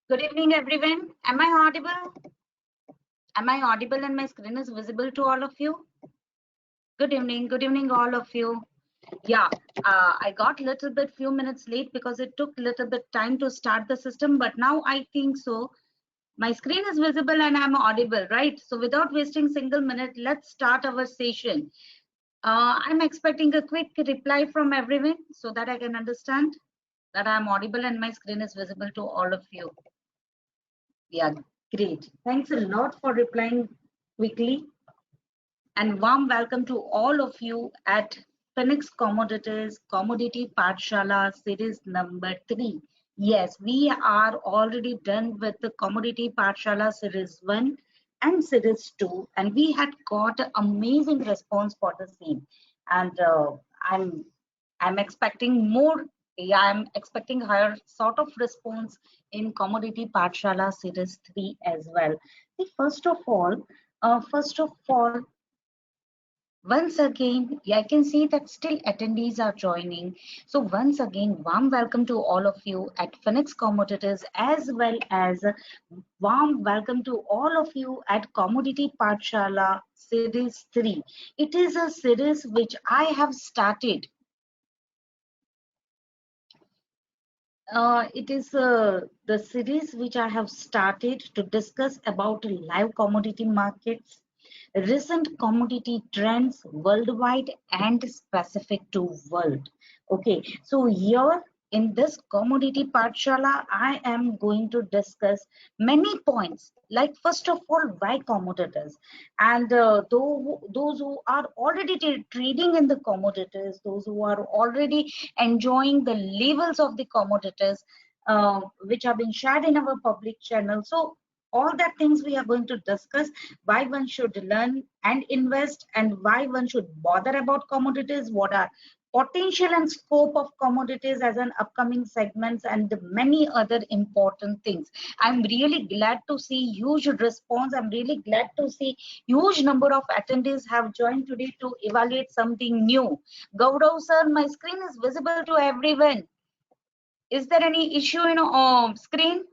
Good evening, everyone. Am I audible? Am I audible and my screen is visible to all of you? Good evening, all of you. Yeah, I got a little bit few minutes late because it took a little bit time to start the system, but now I think so. My screen is visible and I'm audible, right? So without wasting single minute, let's start our session. I'm expecting a quick reply from everyone so that I can understand that I'm audible and my screen is visible to all of you. Yeah, great. Thanks a lot for replying quickly. And warm welcome to all of you at Phoenix Commodities Commodity Pathshala series number 3. Yes, we are already done with the Commodity Pathshala series 1 and series 2, and we had got an amazing response for the same. And I'm expecting more. Yeah, I'm expecting higher sort of response in Commodity Pathshala series 3 as well. See, first of all, once again, yeah, I can see that still attendees are joining. So once again, warm welcome to all of you at Phoenix Commodities, as well as warm welcome to all of you at Commodity Pathshala Series 3. It is a series which I have started. It is the series which I have started to discuss about live commodity markets, recent commodity trends worldwide and specific to world. Okay, so here in this commodity pathshala, I am going to discuss many points. Like first of all, why commodities, and those who are already trading in the commodities, those who are already enjoying the levels of the commodities, which have been shared in our public channel. So all that things we are going to discuss, why one should learn and invest, and why one should bother about commodities, what are potential and scope of commodities as an upcoming segments, and the many other important things. I'm really glad to see huge response. I'm really glad to see huge number of attendees have joined today to evaluate something new. Gaurav sir, my screen is visible to everyone. Is there any issue in screen?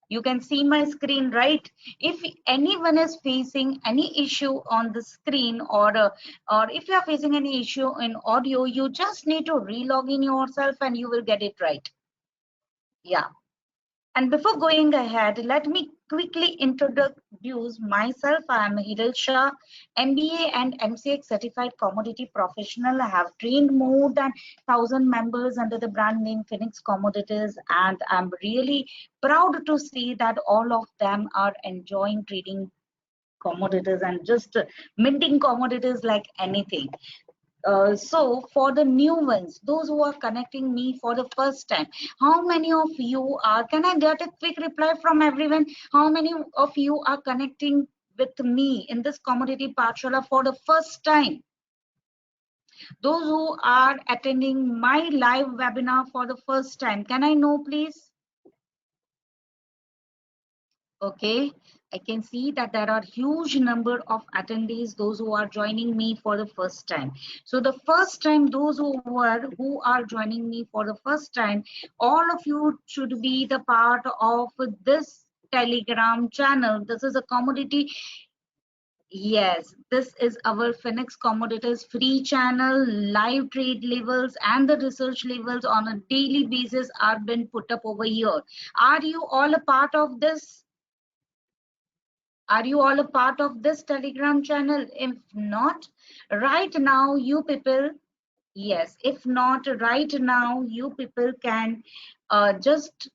You can see my screen, right? If anyone is facing any issue on the screen, or if you are facing any issue in audio, you just need to relog in yourself and you will get it right. Yeah. And before going ahead, let me quickly introduce myself. I am Hiral Shah, MBA and MCX certified commodity professional. I have trained more than 1,000 members under the brand name Phoenix Commodities, and I'm really proud to see that all of them are enjoying trading commodities and just minting commodities like anything. So for the new ones, those who are connecting me for the first time, how many of you are, can I get a quick reply from everyone? How many of you are connecting with me in this commodity pathshala for the first time? Those who are attending my live webinar for the first time, can I know please? Okay, I can see that there are huge number of attendees, those who are joining me for the first time. So the first time, those who are joining me for the first time, all of you should be the part of this Telegram channel. This is a commodity. Yes, this is our Phoenix Commodities free channel. Live trade levels and the research levels on a daily basis are been put up over here. Are you all a part of this? Are you all a part of this Telegram channel? If not, right now you people, yes, if not right now, you people can just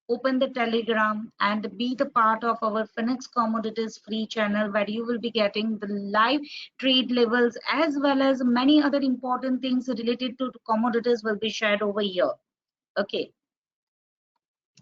open the Telegram and be the part of our Phoenix Commodities free channel, where you will be getting the live trade levels as well as many other important things related to commodities will be shared over here. Okay.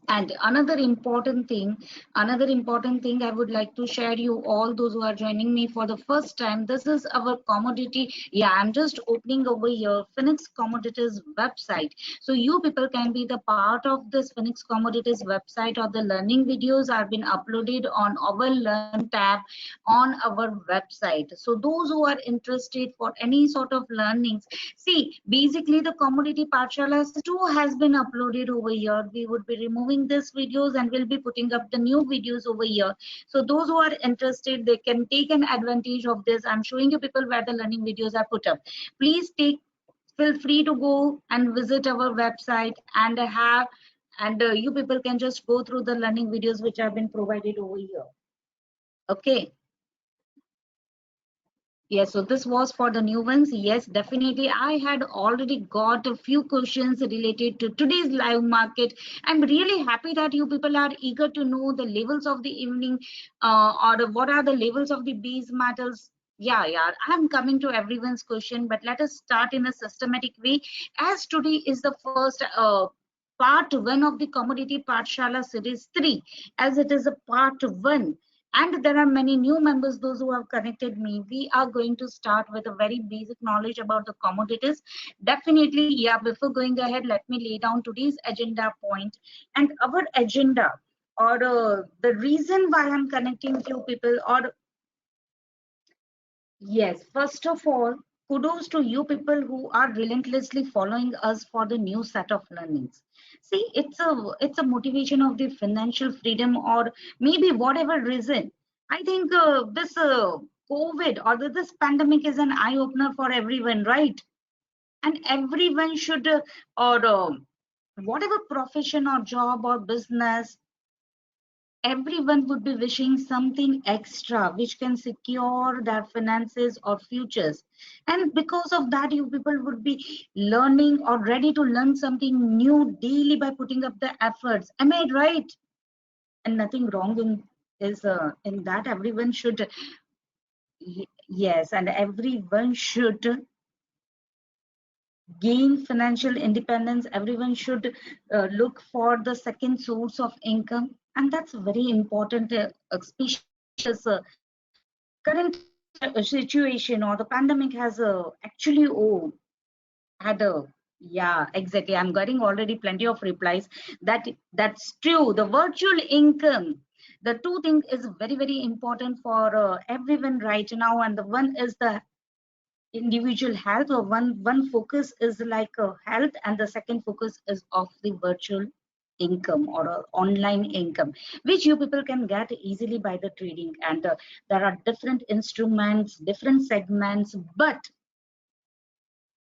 And another important thing I would like to share you all those who are joining me for the first time. This is our commodity. Yeah, I'm just opening over here Phoenix Commodities website. So you people can be the part of this Phoenix Commodities website, or the learning videos are been uploaded on our Learn tab on our website. So those who are interested for any sort of learnings, see, basically the commodity pathshala 2 has been uploaded over here. We would be removing uploading these videos and we'll be putting up the new videos over here. So those who are interested, they can take an advantage of this. I'm showing you people where the learning videos are put up. Please feel free to go and visit our website and you people can just go through the learning videos which have been provided over here. Okay. Yes, so this was for the new ones. Yes, definitely. I had already got a few questions related to today's live market. I'm really happy that you people are eager to know the levels of the evening or what are the levels of the base metals. Yeah, I'm coming to everyone's question, but let us start in a systematic way. As today is the first part one of the commodity Pathshala series 3, as it is a part one and there are many new members, those who have connected me. We are going to start with a very basic knowledge about the commodities. Definitely, yeah, before going ahead, let me lay down today's agenda point. And our agenda or the reason why I'm connecting few people or yes, first of all, kudos to you people who are relentlessly following us for the new set of learnings. See, it's a motivation of the financial freedom or maybe whatever reason. I think this COVID or this pandemic is an eye opener for everyone, right? And everyone should or whatever profession or job or business, everyone would be wishing something extra which can secure their finances or futures, and because of that you people would be learning or ready to learn something new daily by putting up the efforts. Am I right? And nothing wrong in that. Everyone should yes, and everyone should gain financial independence. Everyone should look for the second source of income, and that's very important, especially current situation or the pandemic has actually had a yeah, exactly. I'm getting already plenty of replies that's true. The virtual income, the two things is very important for everyone right now, and the one is the individual health, or one focus is like health and the second focus is of the virtual income or online income which you people can get easily by the trading. And there are different instruments, different segments, but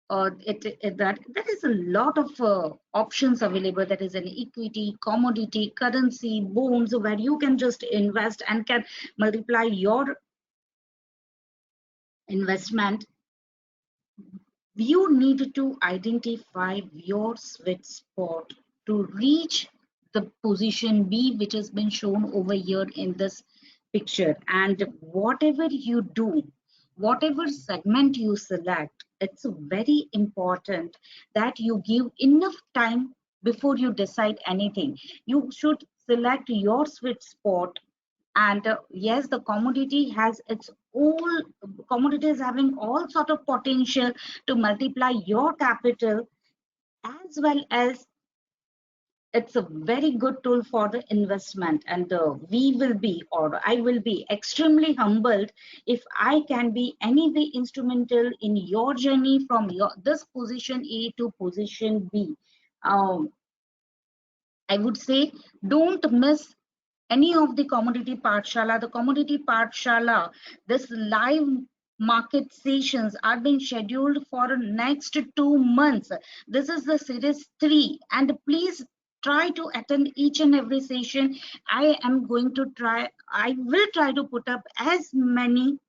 that is a lot of options available. That is an equity, commodity, currency, bonds, where you can just invest and can multiply your investment. You need to identify your sweet spot to reach the position B, which has been shown over here in this picture. And whatever you do, whatever segment you select, it's very important that you give enough time before you decide anything. You should select your sweet spot. And yes, the commodity has its all, commodity is having all sort of potential to multiply your capital, as well as it's a very good tool for the investment. And we will be, or I will be extremely humbled if I can be any way instrumental in your journey from this position A to position B. um, I would say don't miss any of the commodity Pathshala. The commodity Pathshala, this live market sessions are being scheduled for next 2 months. This is the series 3, and please try to attend each and every session. I will try to put up as many.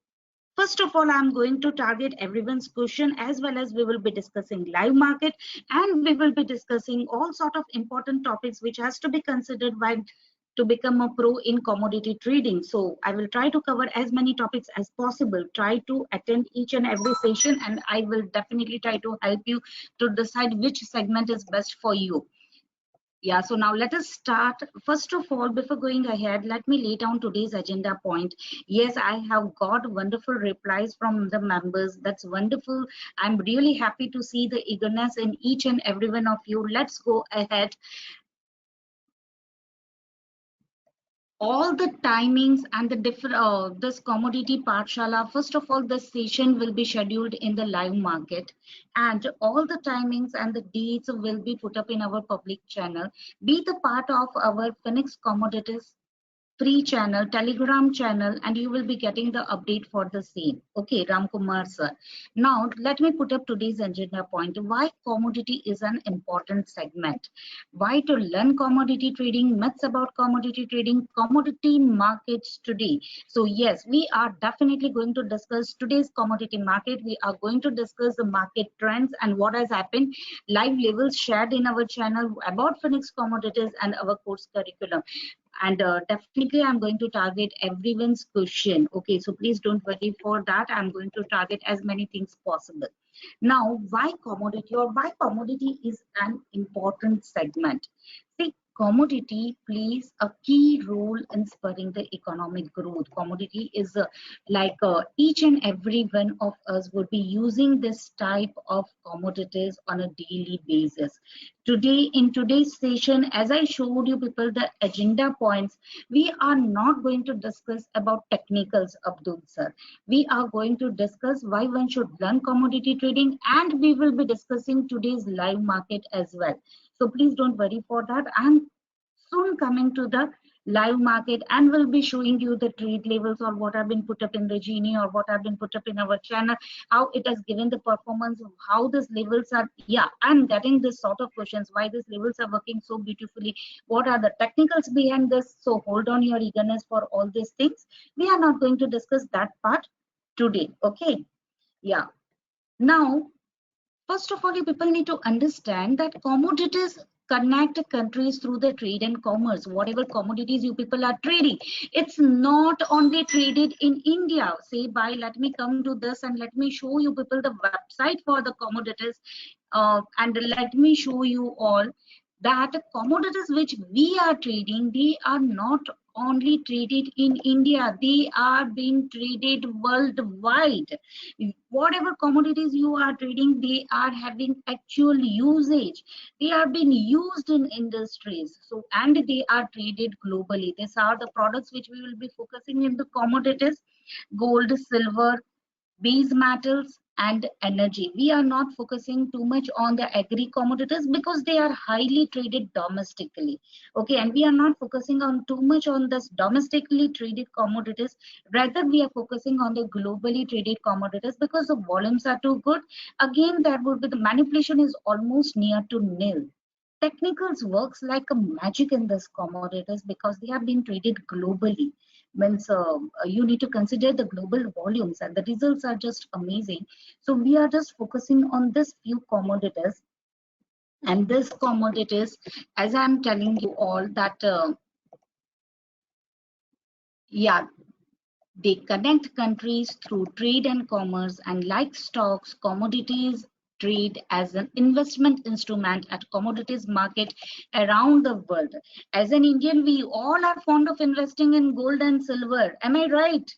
First of all, I'm going to target everyone's question, as well as we will be discussing live market, and we will be discussing all sort of important topics which has to be considered by to become a pro in commodity trading. So I will try to cover as many topics as possible. Try to attend each and every session, and I will definitely try to help you to decide which segment is best for you. Yeah, so now let us start. First of all, before going ahead, let me lay down today's agenda point. Yes, I have got wonderful replies from the members. That's wonderful. I'm really happy to see the eagerness in each and every one of you. Let's go ahead. all the timings and the different this commodity pathshala. First of all, this session will be scheduled in the live market, and all the timings and the dates will be put up in our public channel. Be the part of our Phoenix Commodities free channel, Telegram channel, and you will be getting the update for the same. Okay, Ramkumar sir. Now, let me put up today's agenda point. Why commodity is an important segment. Why to learn commodity trading, myths about commodity trading, commodity markets today. So yes, we are definitely going to discuss today's commodity market. We are going to discuss the market trends and what has happened, live levels shared in our channel about Phoenix Commodities and our course curriculum. And definitely I'm going to target everyone's question. Okay, so please don't worry for that. I'm going to target as many things possible. Now, why commodity, or why commodity is an important segment? See, commodity plays a key role in spurring the economic growth. Commodity is each and every one of us would be using this type of commodities on a daily basis. Today, in today's session, as I showed you people the agenda points, we are not going to discuss about technicals, Abdul sir. We are going to discuss why one should learn commodity trading, and we will be discussing today's live market as well. So please don't worry for that. I'm soon coming to the live market and will be showing you the trade levels, or what have been put up in the Genie, or what have been put up in our channel, how it has given the performance, how these levels are. Yeah, I'm getting this sort of questions, why these levels are working so beautifully, what are the technicals behind this. So hold on your eagerness for all these things. We are not going to discuss that part today. Okay, yeah. Now, first of all, you people need to understand that commodities connect countries through the trade and commerce. Whatever commodities you people are trading, it's not only traded in India. Say by, let me come to this and let me show you people the website for the commodities, and let me show you all that commodities which we are trading, they are not only traded in India, they are being traded worldwide. Whatever commodities you are trading, they are having actual usage. They are being used in industries. So, and they are traded globally. These are the products which we will be focusing in the commodities: gold, silver, base metals, and energy. We are not focusing too much on the agri commodities because they are highly traded domestically. Okay, and we are not focusing on too much on this domestically traded commodities. Rather, we are focusing on the globally traded commodities because the volumes are too good. Again, there would be the manipulation is almost near to nil. Technicals works like a magic in this commodities because they have been traded globally. Means you need to consider the global volumes, and the results are just amazing. So we are just focusing on this few commodities, and this commodities, as I'm telling you all that yeah, they connect countries through trade and commerce, and like stocks, commodities trade as an investment instrument at commodities market around the world. As an Indian, we all are fond of investing in gold and silver. Am I right?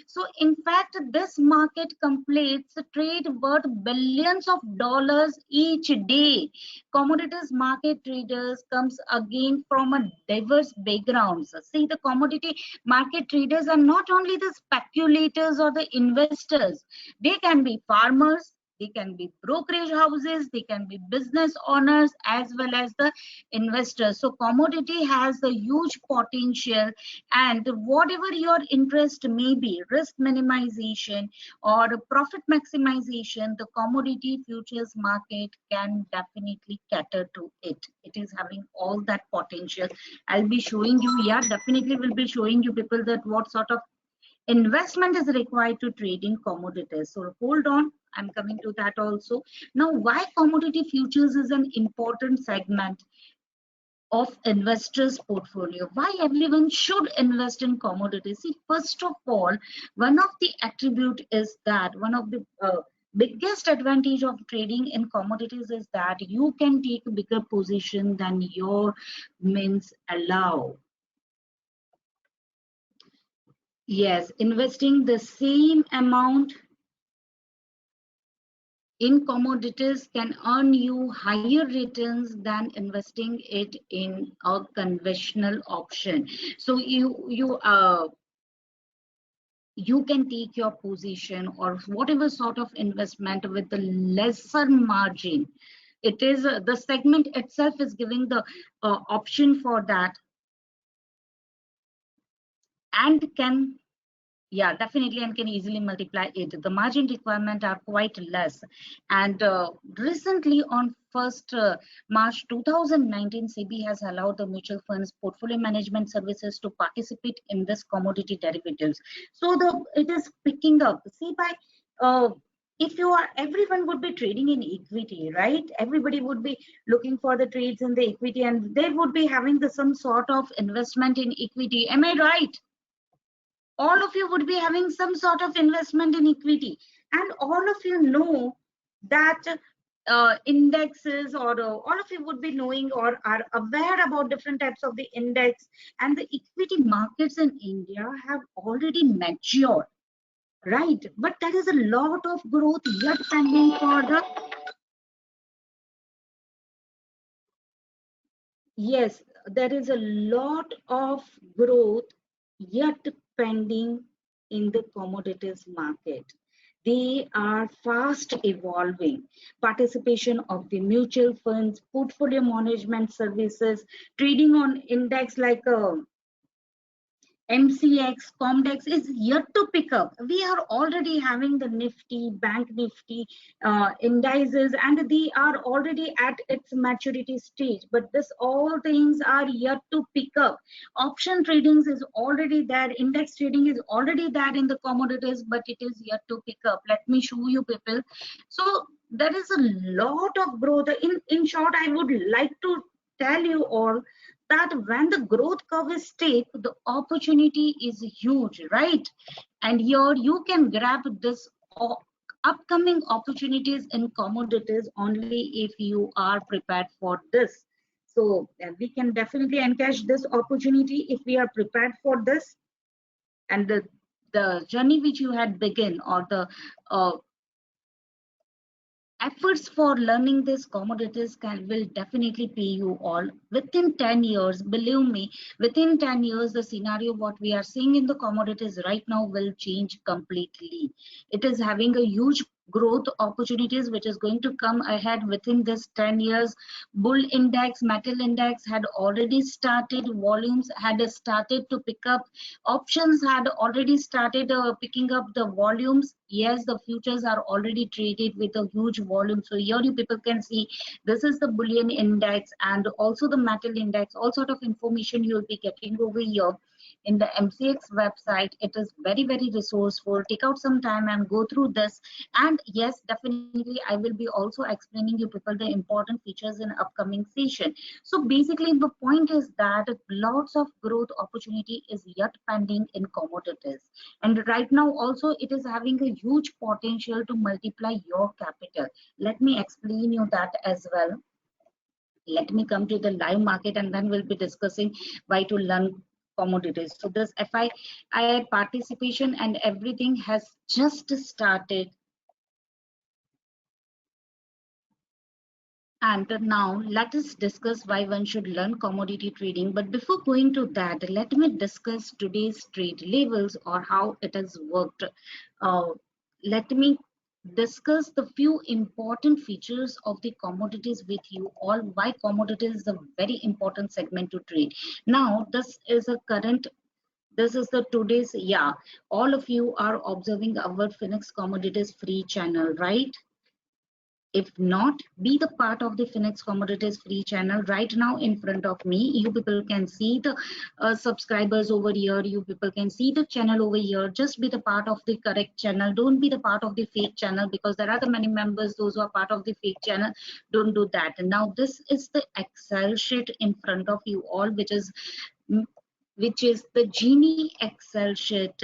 So in fact, this market completes a trade worth billions of dollars each day. Commodities market traders comes again from a diverse backgrounds. See, the commodity market traders are not only the speculators or the investors. They can be farmers, they can be brokerage houses, they can be business owners, as well as the investors. So commodity has a huge potential, and whatever your interest may be, risk minimization or profit maximization, the commodity futures market can definitely cater to it. It is having all that potential. I'll be showing you, yeah, definitely will be showing you people that what sort of investment is required to trade in commodities. So hold on, I'm coming to that also. Now, why commodity futures is an important segment of investors portfolio? Why everyone should invest in commodities? See, first of all, one of the attribute is that one of the biggest advantage of trading in commodities is that you can take a bigger position than your means allow. Yes, investing the same amount in commodities can earn you higher returns than investing it in a conventional option. So you can take your position or whatever sort of investment with the lesser margin. It is the segment itself is giving the option for that, and can, yeah, definitely, and can easily multiply it. The margin requirement are quite less. And recently on 1st March 2019, SEBI has allowed the mutual funds portfolio management services to participate in this commodity derivatives. So it is picking up. See, by if you are, everyone would be trading in equity, right? Everybody would be looking for the trades in the equity, and they would be having some sort of investment in equity. Am I right? All of you would be having some sort of investment in equity, and all of you know that indexes, or all of you would be knowing or are aware about different types of the index, and the equity markets in India have already matured, right? But there is a lot of growth yet pending for the, yes, there is a lot of growth yet pending in the commodities market. They are fast evolving. Participation of the mutual funds, portfolio management services, trading on index like MCX, Comdex is yet to pick up. We are already having the Nifty, Bank Nifty indices, and they are already at its maturity stage. But this all things are yet to pick up. Option trading is already there. Index trading is already there in the commodities, but it is yet to pick up. Let me show you, people. So there is a lot of growth. In short, I would like to tell you all that when the growth curve is steep, the opportunity is huge, right? And here you can grab this upcoming opportunities in commodities only if you are prepared for this. So we can definitely encash this opportunity if we are prepared for this. And the journey which you had begun, or the efforts for learning these commodities will definitely pay you all within 10 years. Believe me, within 10 years the scenario what we are seeing in the commodities right now will change completely. It is having a huge growth opportunities which is going to come ahead within this 10 years. Bull index, metal index had already started, volumes had started to pick up, options had already started picking up the volumes. Yes, the futures are already traded with a huge volume. So here you people can see this is the bullion index and also the metal index. All sort of information you will be getting over here in the MCX website. It is very, very resourceful. Take out some time and go through this. And yes, definitely I will be also explaining you people the important features in upcoming session. So basically the point is that lots of growth opportunity is yet pending in commodities, and right now also it is having a huge potential to multiply your capital. Let me explain you that as well. Let me come to the live market, and then we'll be discussing why to learn commodities. So this FI participation and everything has just started. And now let us discuss why one should learn commodity trading. But before going to that, let me discuss today's trade levels or how it has worked. Let me discuss the few important features of the commodities with you all. Why commodities is a very important segment to trade. Now, this is a current. This is the today's, yeah. All of you are observing our Phoenix Commodities free channel, right? If not, be the part of the Phoenix Commodities free channel right now in front of me. You people can see the subscribers over here. You people can see the channel over here. Just be the part of the correct channel. Don't be the part of the fake channel, because there are the many members, those who are part of the fake channel. Don't do that. And now this is the Excel sheet in front of you all, which is the Genie Excel sheet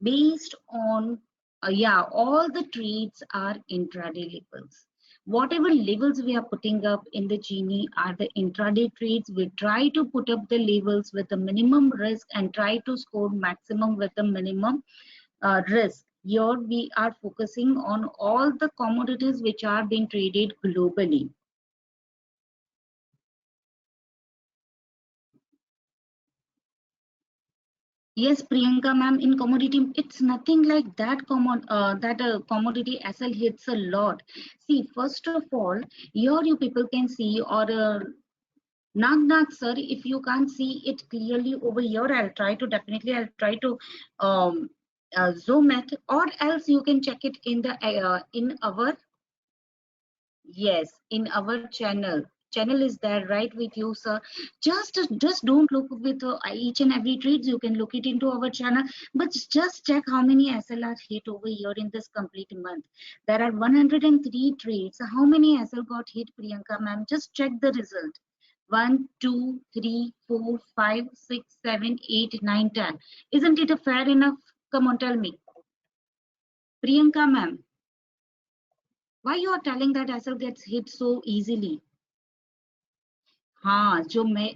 based on, yeah, all the trades are intraday levels. Whatever levels we are putting up in the Genie are the intraday trades. We try to put up the levels with the minimum risk and try to score maximum with the minimum risk. Here we are focusing on all the commodities which are being traded globally. Yes, Priyanka ma'am, in commodity, it's nothing like that commodity SL hits a lot. See, first of all, here you people can see, or Nag sir, if you can't see it clearly over here, I'll try to um, zoom it, or else you can check it in the in our, yes, in our channel. Channel is there right with you, sir. Just don't look with each and every trades. You can look it into our channel, but just check how many SLR hit over here in this complete month. There are 103 trades. How many SL got hit, Priyanka ma'am? Just check the result. 1, 2, 3, 4, 5, 6, 7, 8, 9, 10. Isn't it a fair enough? Come on, tell me. Priyanka ma'am, why you are telling that SL gets hit so easily? हाँ, जो मैं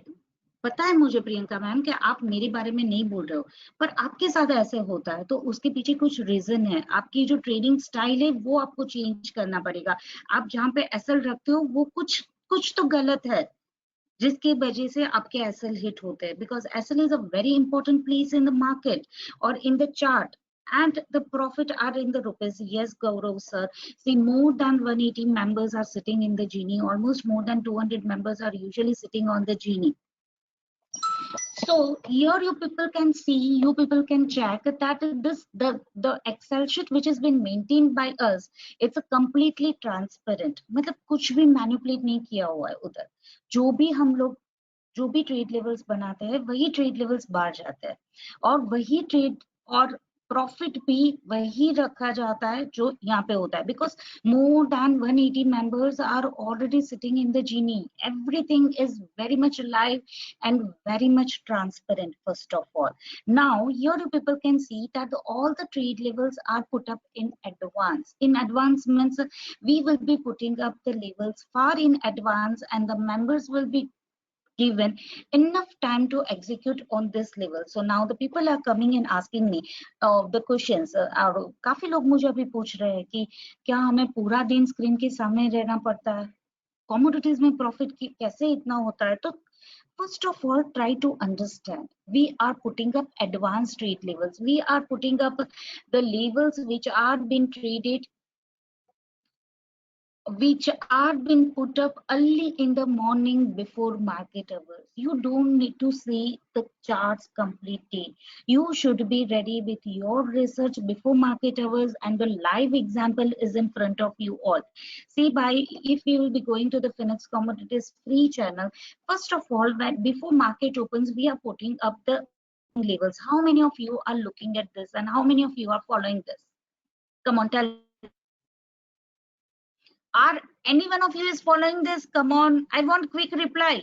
पता है मुझे Priyanka ma'am कि आप मेरे बारे में नहीं बोल रहे हो, पर आपके साथ ऐसे होता है तो उसके पीछे कुछ रीजन है। आपकी जो ट्रेडिंग स्टाइल है वो आपको चेंज करना पड़ेगा। आप जहाँ पे एसएल रखते हो वो कुछ कुछ तो गलत है, जिसकी वजह से आपके एसएल हिट होते हैं, because SL is a very important place in the market और in the chart, and the profit are in the rupees. Yes, Gaurav sir, see, more than 180 members are sitting in the genie, almost more than 200 members are usually sitting on the genie. So here you people can see, you people can check that the Excel sheet which has been maintained by us, it's a completely transparent, मतलब कुछ भी manipulate नहीं किया हुआ है उधर। जो भी हम लोग जो भी ट्रेड लेवल्स बनाते हैं वही ट्रेड लेवल्स बाहर जाते हैं, और वही ट्रेड और प्रॉफिट भी वही रखा जाता है जो यहाँ पे होता है, because more than 180 members are already sitting in the genie. Everything is very much alive and very much transparent. First of all, now here you people can see that all the trade levels are put up in advance. In advance means we will be putting up the levels far in advance, and the members will be given enough time to execute on this level. So now the people are coming and asking me the questions, और काफी लोग मुझे अभी पूछ रहे हैं कि क्या हमें पूरा दिन स्क्रीन के सामने रहना पड़ता है, कमोडिटीज में प्रॉफिट कैसे इतना होता है? तो first of all, try to understand, we are putting up advanced trade levels, we are putting up the levels which are been put up early in the morning before market hours. You don't need to see the charts completely. You should be ready with your research before market hours, and the live example is in front of you all. See, if you will be going to the Phoenix Commodities free channel, first of all, when before market opens, we are putting up the levels. How many of you are looking at this, and how many of you are following this? Come on, tell. Are any one of you is following this? Come on, I want quick reply.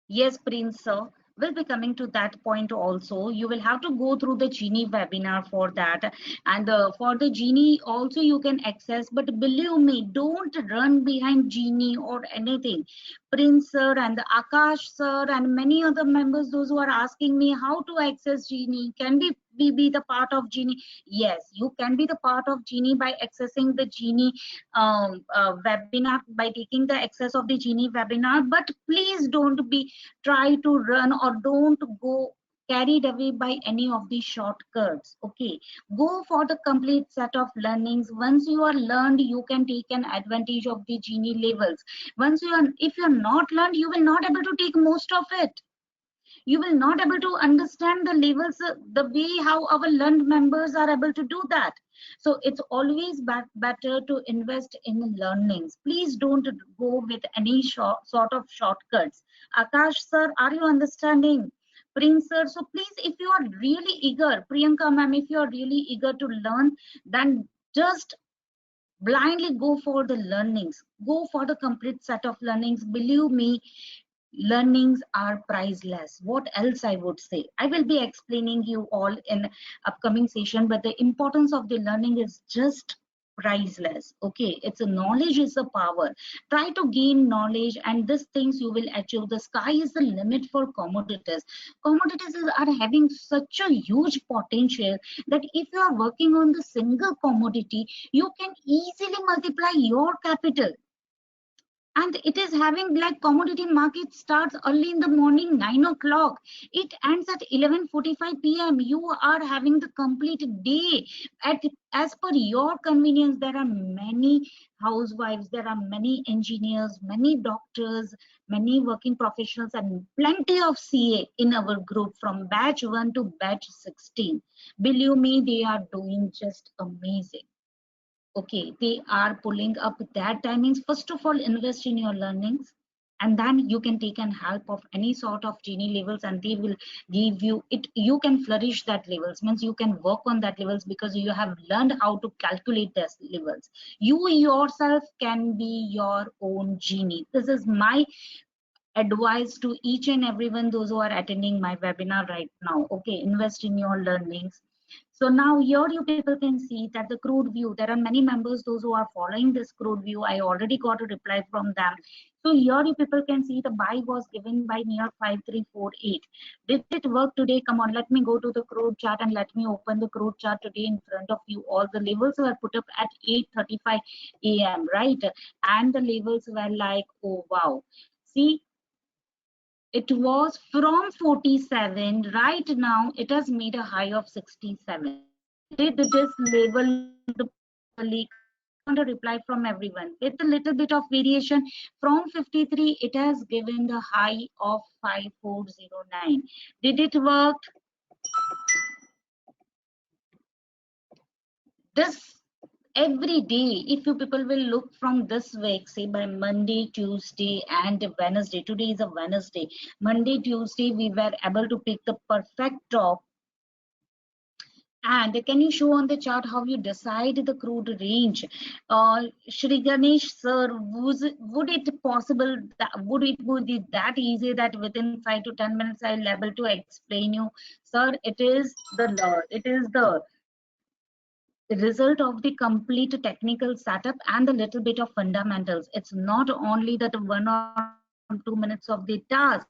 Yes, Prince sir, will be coming to that point also. You will have to go through the Genie webinar for that. And for the Genie also you can access, but believe me, don't run behind Genie or anything. Prince sir and Akash sir and many other members, those who are asking me how to access Genie, can we be the part of Genie? Yes, you can be the part of Genie by accessing the Genie webinar, by taking the access of the Genie webinar, but please don't be try to run or don't go carried away by any of these shortcuts. Okay, go for the complete set of learnings. Once you are learned, you can take an advantage of the Genie levels. Once you are, if you are not learned, you will not able to take most of it. You will not able to understand the levels the way how our learned members are able to do that. So it's always better to invest in learnings. Please don't go with any sort of shortcuts. Akash sir, are you understanding? Prince sir, so please, if you are really eager, Priyanka ma'am, if you are really eager to learn, then just blindly go for the learnings, go for the complete set of learnings. Believe me, learnings are priceless. What else I would say? I will be explaining you all in upcoming session, but the importance of the learning is just priceless. Okay, it's a knowledge is the power. Try to gain knowledge, and these things you will achieve. The sky is the limit for commodities. Are having such a huge potential that if you are working on the single commodity, you can easily multiply your capital. And it is having like commodity market starts early in the morning, 9 o'clock, it ends at 11:45 p.m. You are having the complete day at as per your convenience. There are many housewives, there are many engineers, many doctors, many working professionals, and plenty of CA in our group from batch 1 to batch 16. Believe me, they are doing just amazing. Okay, they are pulling up that timings. First of all, invest in your learnings, and then you can take an help of any sort of genie levels, and they will give you it. You can flourish that levels, means you can work on that levels because you have learned how to calculate those levels. You yourself can be your own genie. This is my advice to each and everyone, those who are attending my webinar right now. Okay, invest in your learnings. So now here you people can see that the crude view, there are many members, those who are following this crude view. I already got a reply from them. So here you people can see the buy was given by near 5348. Did it work today? Come on, let me go to the crude chart and let me open the crude chart today in front of you. All the levels were put up at 8:35 a.m. right? And the levels were like, oh wow. See, it was from 47. Right now, it has made a high of 67. Did this level properly? I want a reply from everyone. With a little bit of variation from 53, it has given the high of 5409. Did it work? This every day, if you people will look from this week, say by Monday, Tuesday, and Wednesday. Today is a Wednesday. Monday, Tuesday, we were able to pick the perfect top. And can you show on the chart how you decide the crude range? Shri Ganesh sir, would it possible that would be that easy that within 5 to 10 minutes I'll able to explain you, sir? It is the result of the complete technical setup and a little bit of fundamentals. It's not only that 1 or 2 minutes of the task.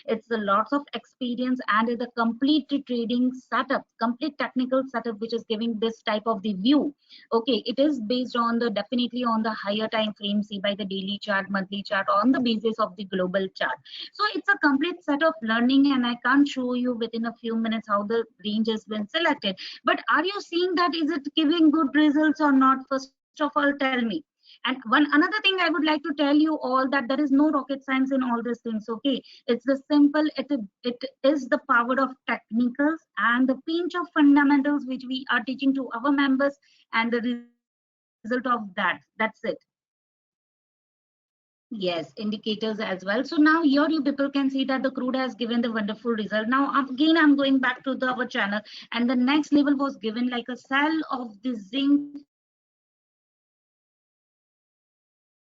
It's a lots of experience and the complete trading setup, complete technical setup, which is giving this type of the view. Okay, it is based on the definitely on the higher time frame, see by the daily chart, monthly chart, on the basis of the global chart. So it's a complete set of learning, and I can't show you within a few minutes how the range has been selected. But are you seeing that is it giving good results or not? First of all, tell me. And one another thing I would like to tell you all, that there is no rocket science in all these things. Okay, it's the simple, it is the power of technicals and the pinch of fundamentals which we are teaching to our members, and the result of that, that's it. Yes, indicators as well. So now here you people can see that the crude has given the wonderful result. Now again I'm going back to our channel, and the next level was given like a sell of the zinc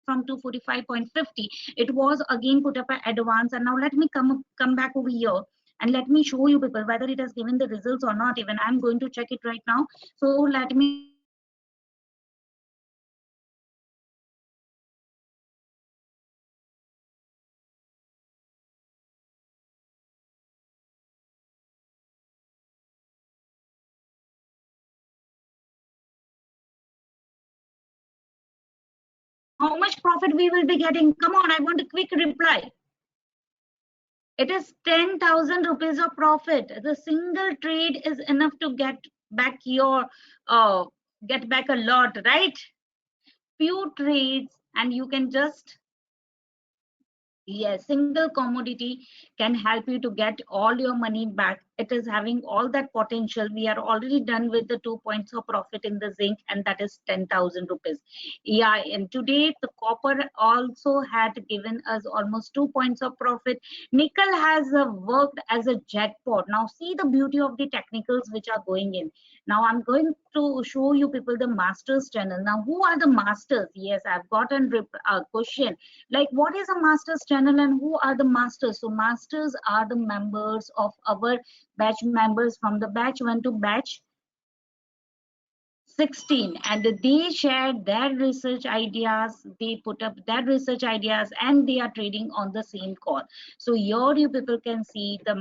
from 245.50. It was again put up at advance, and now let me come back over here and let me show you people whether it has given the results or not. Even I'm going to check it right now. So let me how much profit we will be getting. Come on, I want a quick reply. It is 10,000 rupees of profit. The single trade is enough to get back your get back a lot, right? Few trades and you can just, yes, single commodity can help you to get all your money back. It is having all that potential. We are already done with the 2 points of profit in the zinc, and that is 10,000 rupees. Yeah, and today the copper also had given us almost 2 points of profit. Nickel has worked as a jackpot. Now see the beauty of the technicals which are going in. Now I'm going to show you people the masters channel. Now who are the masters? Yes, I've got a question like what is a masters channel and who are the masters. So masters are the members of our batch members from the batch 1 to batch 16, and they shared their research ideas, they put up their research ideas, and they are trading on the same call. So here you people can see the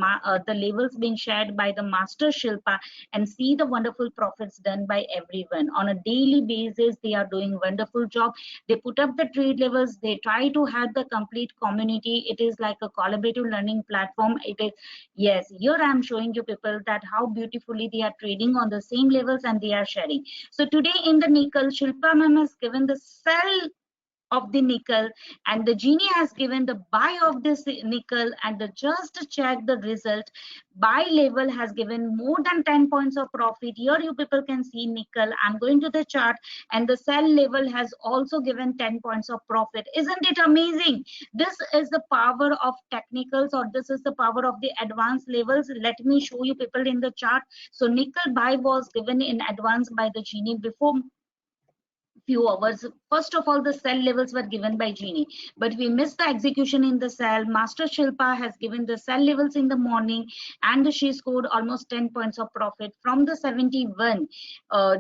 levels being shared by the master Shilpa, and see the wonderful profits done by everyone on a daily basis. They are doing wonderful job. They put up the trade levels, they try to have the complete community. It is like a collaborative learning platform. It is, yes, here I am showing you people that how beautifully they are trading on the same levels and they are sharing. So today in the nickel, Shilpa ma'am has given the sell of the nickel, and the genie has given the buy of this nickel, and just to check the result, buy level has given more than 10 points of profit. Here you people can see nickel. I'm going to the chart, and the sell level has also given 10 points of profit. Isn't it amazing? This is the power of technicals, or this is the power of the advanced levels. Let me show you people in the chart. So nickel buy was given in advance by the genie before few hours. First of all, the sell levels were given by genie, but we missed the execution in the sell. Master Shilpa has given the sell levels in the morning, and she scored almost 10 points of profit from the 71.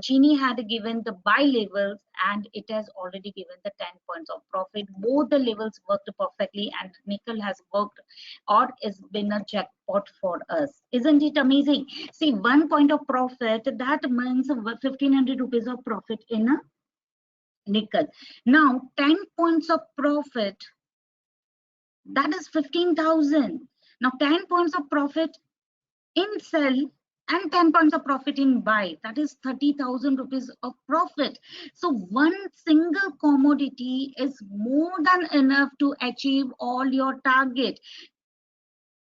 Genie had given the buy levels, and it has already given the 10 points of profit. Both the levels worked perfectly, and nickel has worked, or it's been a jackpot for us. Isn't it amazing? See, 1 point of profit, that means 1500 rupees of profit in a nickel. Now 10 points of profit, that is 15,000. Now 10 points of profit in sell and 10 points of profit in buy, that is 30,000 rupees of profit. So one single commodity is more than enough to achieve all your target.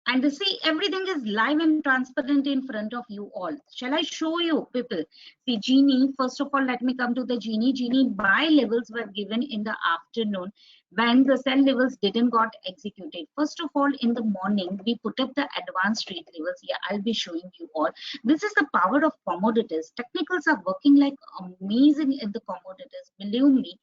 And see, everything is live and transparent in front of you all. Shall I show you people? See, genie, first of all, let me come to the genie buy levels were given in the afternoon when the sell levels didn't got executed. First of all, in the morning we put up the advanced trade levels. Yeah, I'll be showing you all. This is the power of commodities. Technicals are working like amazing in the commodities, believe me.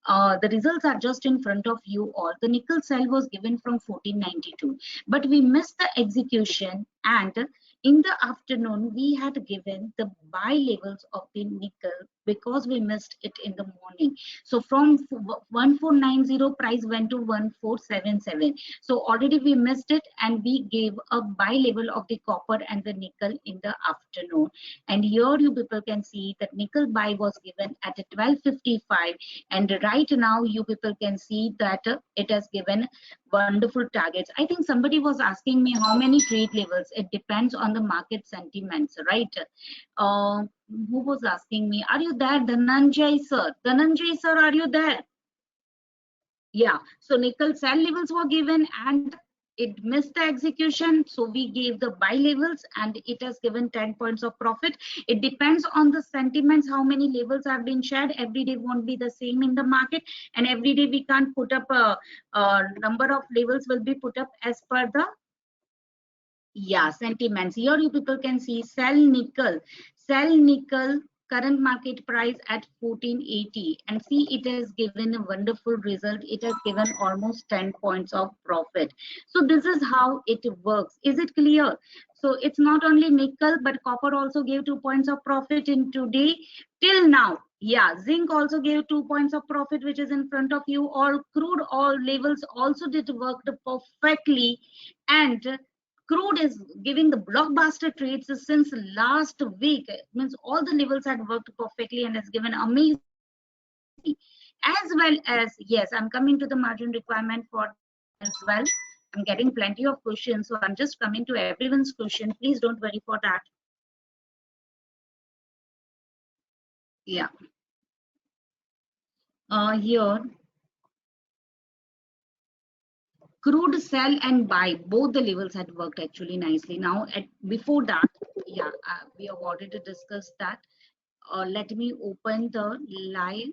The results are just in front of you all. The nickel sell was given from 1492, but we missed the execution, and in the afternoon we had given the buy levels of the nickel because we missed it in the morning. So from 1490 price went to 1477. So already we missed it, and we gave a buy level of the copper and the nickel in the afternoon. And here you people can see that nickel buy was given at 1255, and right now you people can see that it has given wonderful targets. I think somebody was asking me how many trade levels. It depends on the market sentiments, right? uh, who was asking me? Are you there, Dhananjay sir? Dhananjay sir, are you there? Yeah, so nickel sell levels were given, and it missed the execution, so we gave the buy levels, and it has given 10 points of profit. It depends on the sentiments, how many levels are being shared. Every day won't be the same in the market, and every day we can't put up a number of levels will be put up as per the sentiments. Here you people can see sell nickel current market price at 1480, and see it has given a wonderful result. It has given almost 10 points of profit. So this is how it works. Is it clear? So it's not only nickel, but copper also gave 2 points of profit in today till now. Yeah, zinc also gave 2 points of profit, which is in front of you all. Crude oil levels also did work perfectly, and crude is giving the blockbuster trades since last week. It means all the levels had worked perfectly and has given amazing, as well as, yes, I'm coming to the margin requirement for as well. I'm getting plenty of questions, so I'm just coming to everyone's question. Please don't worry for that. Yeah. Here, crude sell and buy, both the levels had worked actually nicely. Now, before that, yeah, we have already discussed that. Let me open the live.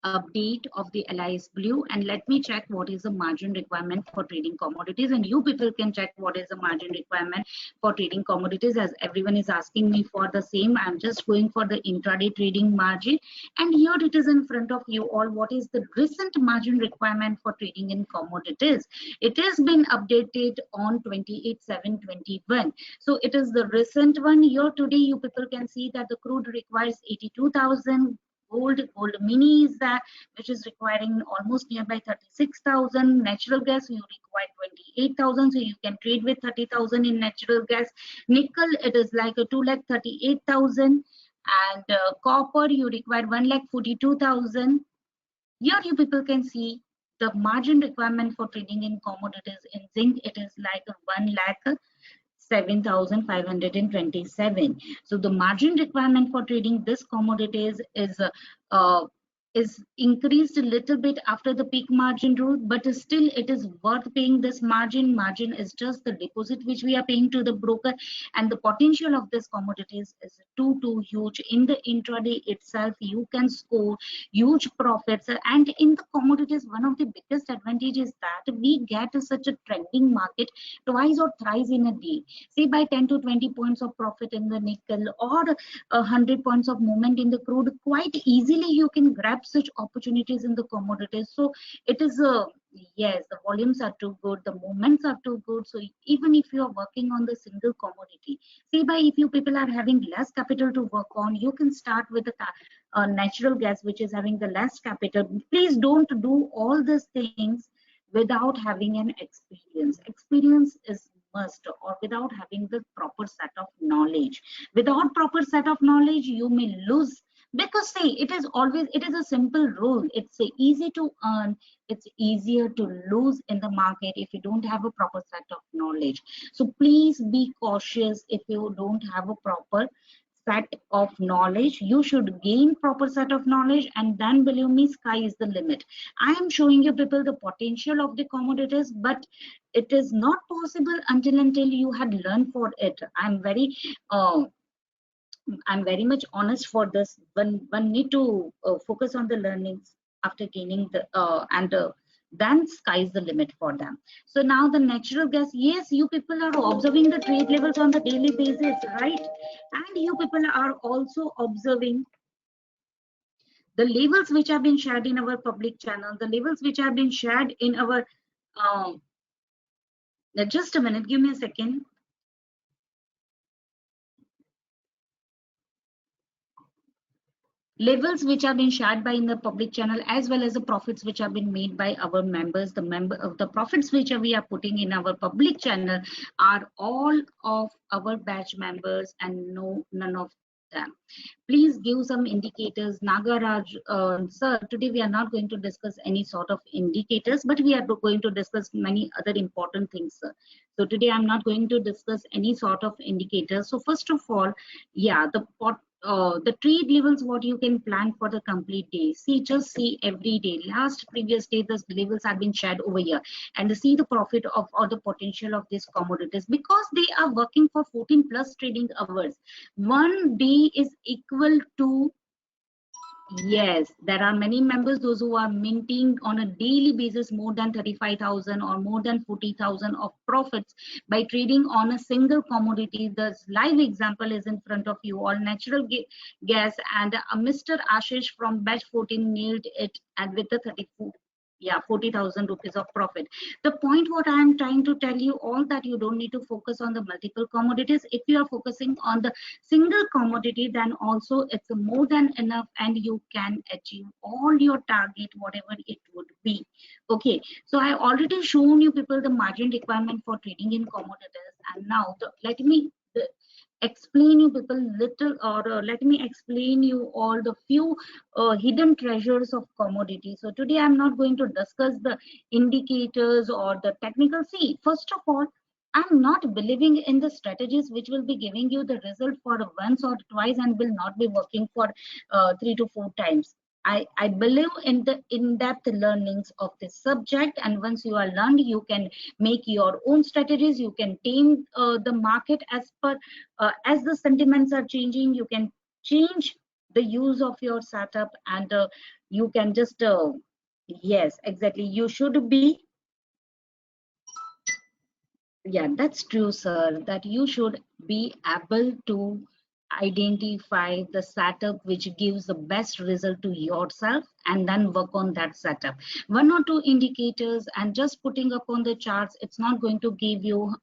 update of the LIS Blue, and let me check what is the margin requirement for trading commodities, and you people can check what is the margin requirement for trading commodities, as everyone is asking me for the same. I'm just going for the intraday trading margin, and here it is in front of you all. What is the recent margin requirement for trading in commodities? It has been updated on 28/7/21. So it is the recent one. Here today you people can see that the crude requires 82,000. Gold mini is that, which is requiring almost nearby 36,000. Natural gas you require 28,000, so you can trade with 30,000 in natural gas. Nickel, it is like a 2,38,000, and copper you require 1,42,000. Here you people can see the margin requirement for trading in commodities. In zinc it is like 1,07,527. So the margin requirement for trading this commodities uh, is increased a little bit after the peak margin rule, but still it is worth paying this margin. Margin is just the deposit which we are paying to the broker, and the potential of this commodities is too huge. In the intraday itself you can score huge profits, and in the commodities one of the biggest advantages that we get such a trending market twice or thrice in a day. Say by 10 to 20 points of profit in the nickel, or 100 points of movement in the crude, quite easily you can grab such opportunities in the commodities. So it is a yes, the volumes are too good, the movements are too good. So even if you are working on the single commodity, say by if you people are having less capital to work on, you can start with the natural gas, which is having the less capital. Please don't do all these things without having an experience. Experience is must, or without having the proper set of knowledge. Without proper set of knowledge you may lose, because say it is always, it is a simple rule. It's easy to earn, it's easier to lose in the market if you don't have a proper set of knowledge. So please be cautious. If you don't have a proper set of knowledge, you should gain proper set of knowledge, and then believe me, sky is the limit. I am showing you people the potential of the commodities, but it is not possible until you had learned for it. uh, I'm very much honest for this. One need to focus on the learnings after gaining the and then sky's the limit for them. So now the natural gas, yes, you people are observing the trade levels on the daily basis, right? And you people are also observing the levels which have been shared in our public channel, the levels which have been shared in our just a minute, give me a second. Levels which have been shared by in the public channel, as well as the profits which have been made by our members. The profits which we are putting in our public channel are all of our batch members, and none of them. Please give some indicators. Nagaraj sir, today we are not going to discuss any sort of indicators, but we are going to discuss many other important things, sir. So today I'm not going to discuss any sort of indicators. So first of all, yeah, the trade levels, what you can plan for the complete day. See, just see every day. Last previous day, the levels have been shared over here, and see the profit of or the potential of these commodities, because they are working for 14 plus trading hours. One day is equal to, yes, there are many members, those who are minting on a daily basis more than 35,000 or more than 40,000 of profits by trading on a single commodity. The live example is in front of you all. Natural gas, and Mr. Ashish from batch 14 nailed it, and with the 34, yeah, 40,000 rupees of profit. The point what I am trying to tell you all, that you don't need to focus on the multiple commodities. If you are focusing on the single commodity, then also it's more than enough, and you can achieve all your target, whatever it would be. Okay, so I already shown you people the margin requirement for trading in commodities, and now let me explain you people little, or let me explain you all the few hidden treasures of commodity. So today I'm not going to discuss the indicators or the technical. See, first of all, I'm not believing in the strategies which will be giving you the result for once or twice and will not be working for 3 to 4 times. I believe in the in-depth learnings of this subject, and once you are learned, you can make your own strategies. You can tame the market as the sentiments are changing. You can change the use of your setup, and You can just yes, exactly, you should be. Yeah, that's true, sir, that you should be able to identify the setup which gives the best result to yourself and then work on that setup. One or two indicators and just putting up on the charts, it's not going to give you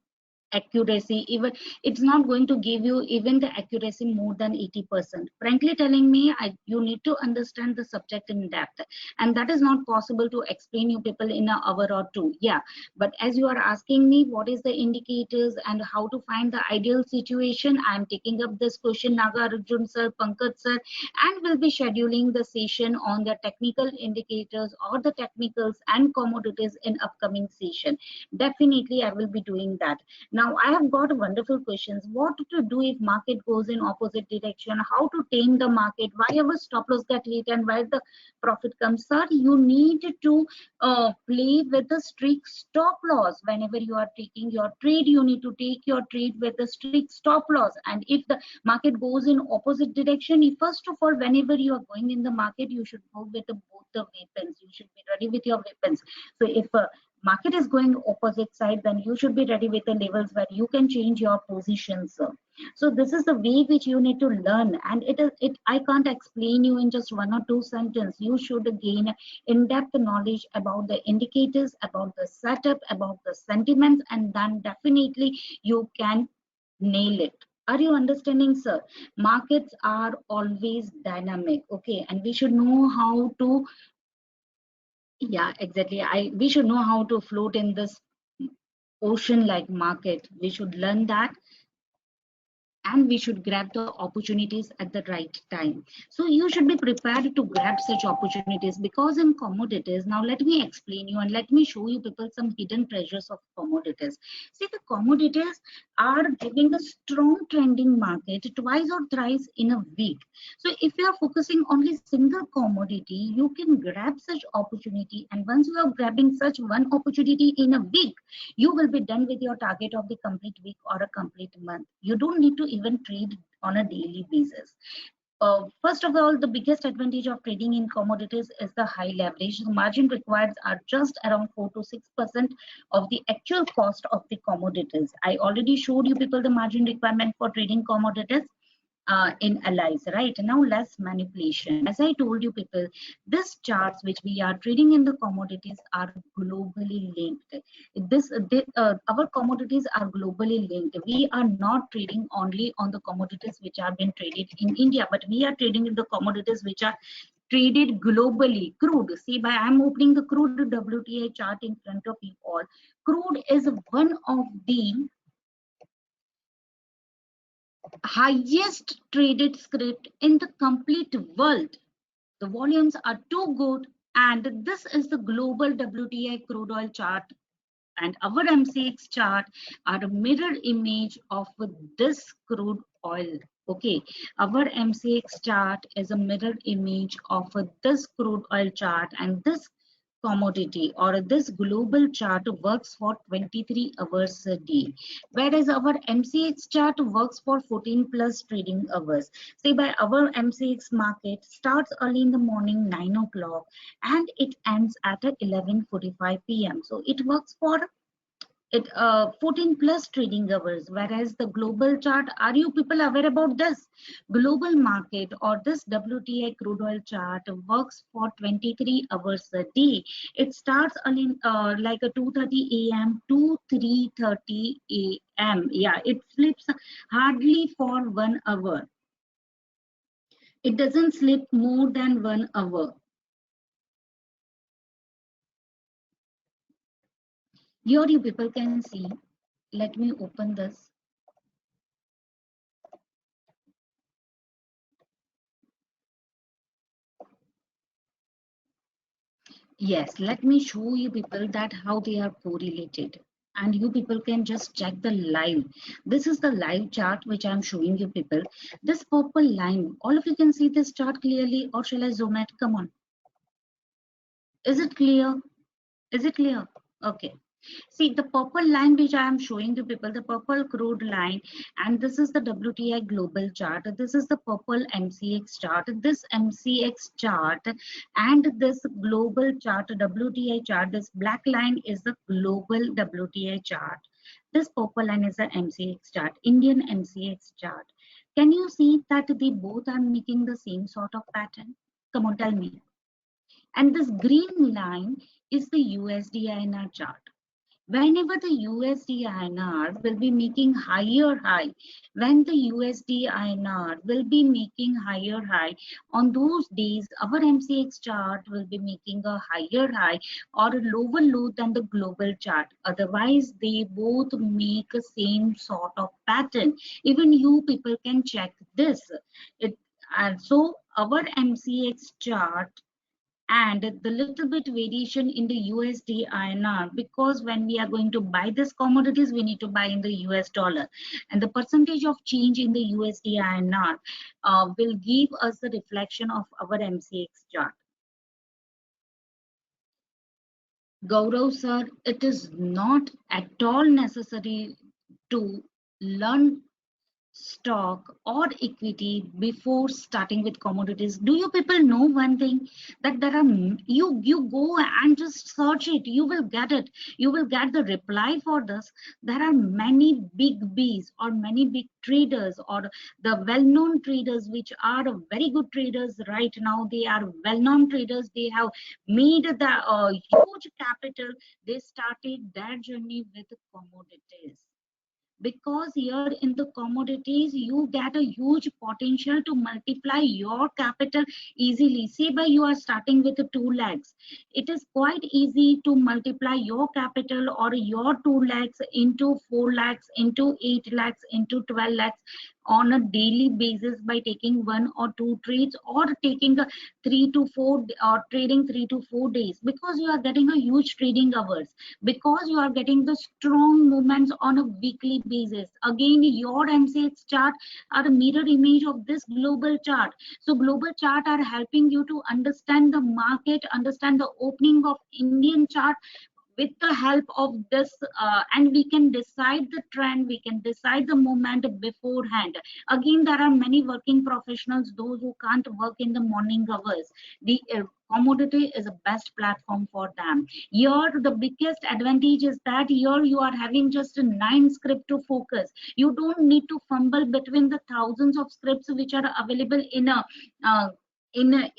accuracy. Even it's not going to give you even the accuracy more than 80%. Frankly telling me, you need to understand the subject in depth, and that is not possible to explain you people in an hour or two. Yeah, but as you are asking me what is the indicators and how to find the ideal situation, I am taking up this question, Nagarjun sir, Pankaj sir, and will be scheduling the session on the technical indicators or the technicals and commodities in upcoming session. Definitely I will be doing that. Now I have got wonderful questions. What to do if market goes in opposite direction? How to tame the market? Why our stop loss get hit and why the profit comes? Sir, you need to play with the strict stop loss. Whenever you are taking your trade, you need to take your trade with the strict stop loss. And if the market goes in opposite direction, first of all, whenever you are going in the market, you should go with both the weapons. You should be ready with your weapons. So if market is going opposite side, then you should be ready with the levels where you can change your positions. So this is the way which you need to learn, and it I can't explain you in just one or two sentences. You should gain in-depth knowledge about the indicators, about the setup, about the sentiments, and then definitely you can nail it. Are you understanding, sir? Markets are always dynamic, okay, and we should know how to, yeah, exactly. We should know how to float in this ocean like market. We should learn that, and we should grab the opportunities at the right time. So you should be prepared to grab such opportunities, because in commodities, now let me explain you and let me show you people some hidden treasures of commodities. See, the commodities are giving a strong trending market twice or thrice in a week. So if you are focusing only single commodity, you can grab such opportunity, and once you are grabbing such one opportunity in a week, you will be done with your target of the complete week or a complete month. You don't need to even trade on a daily basis. First of all, the biggest advantage of trading in commodities is the high leverage. The margin required are just around 4 to 6% of the actual cost of the commodities. I already showed you people the margin requirement for trading commodities in allies, right? Now less manipulation. As I told you people, these charts which we are trading in the commodities are globally linked. Our commodities are globally linked. We are not trading only on the commodities which are being traded in India, but we are trading in the commodities which are traded globally. Crude, see, by I'm opening the crude WTI chart in front of you all. Crude is one of the highest traded script in the complete world. The volumes are too good, and this is the global WTI crude oil chart, and our MCX chart are a mirror image of this crude oil. Okay, our MCX chart is a mirror image of this crude oil chart, and this commodity or this global chart works for 23 hours a day, whereas our MCX chart works for 14 plus trading hours. Say by our MCX market starts early in the morning 9 o'clock and it ends at 11:45 p.m. So it works for 14 plus trading hours, whereas the global chart, are you people aware about this? Global market or this WTI crude oil chart works for 23 hours a day. It starts early, like a 2:30 a.m. to 3:30 a.m. Yeah, it sleeps hardly for 1 hour. It doesn't sleep more than 1 hour. Here you people can see. Let me open this. Yes, let me show you people that how they are correlated. And you people can just check the live. This is the live chart which I'm showing you people. This purple line, all of you can see this chart clearly, or shall I zoom it? Come on. Is it clear? Is it clear? Okay. See the purple line which I am showing to people, the purple crude line, and this is the WTI global chart. This is the purple MCX chart. This MCX chart and this global chart, WTI chart, this black line is the global WTI chart. This purple line is the MCX chart, Indian MCX chart. Can you see that they both are making the same sort of pattern? Come on, tell me. And this green line is the USD INR chart. Whenever the USD INR will be making higher high, when the USD INR will be making higher high, on those days our MCX chart will be making a higher high or a lower low than the global chart. Otherwise they both make the same sort of pattern. Even you people can check this. And so our MCX chart and the little bit variation in the USD INR, because when we are going to buy this commodities, we need to buy in the US dollar, and the percentage of change in the USD INR will give us the reflection of our MCX chart. Gaurav sir, it is not at all necessary to learn stock or equity before starting with commodities. Do you people know one thing, that there are, you go and just search it, you will get it, you will get the reply for this. There are many big B's or many big traders or the well-known traders which are very good traders right now. They are well-known traders, they have made the huge capital. They started their journey with commodities, because here in the commodities you get a huge potential to multiply your capital easily. Say by you are starting with 2 lakhs, it is quite easy to multiply your capital or your 2 lakhs into 4 lakhs, into 8 lakhs, into 12 lakhs on a daily basis by taking 1 or 2 trades, or taking a 3 to 4 or trading 3 to 4 days, because you are getting a huge trading hours, because you are getting the strong movements on a weekly basis. Again, your MCX chart are a mirror image of this global chart. So global chart are helping you to understand the market, understand the opening of Indian chart with the help of this, and we can decide the trend, we can decide the moment beforehand. Again, there are many working professionals, those who can't work in the morning hours. The commodity is a best platform for them. Here the biggest advantage is that here you are having just a 9 script to focus. You don't need to fumble between the thousands of scripts which are available in a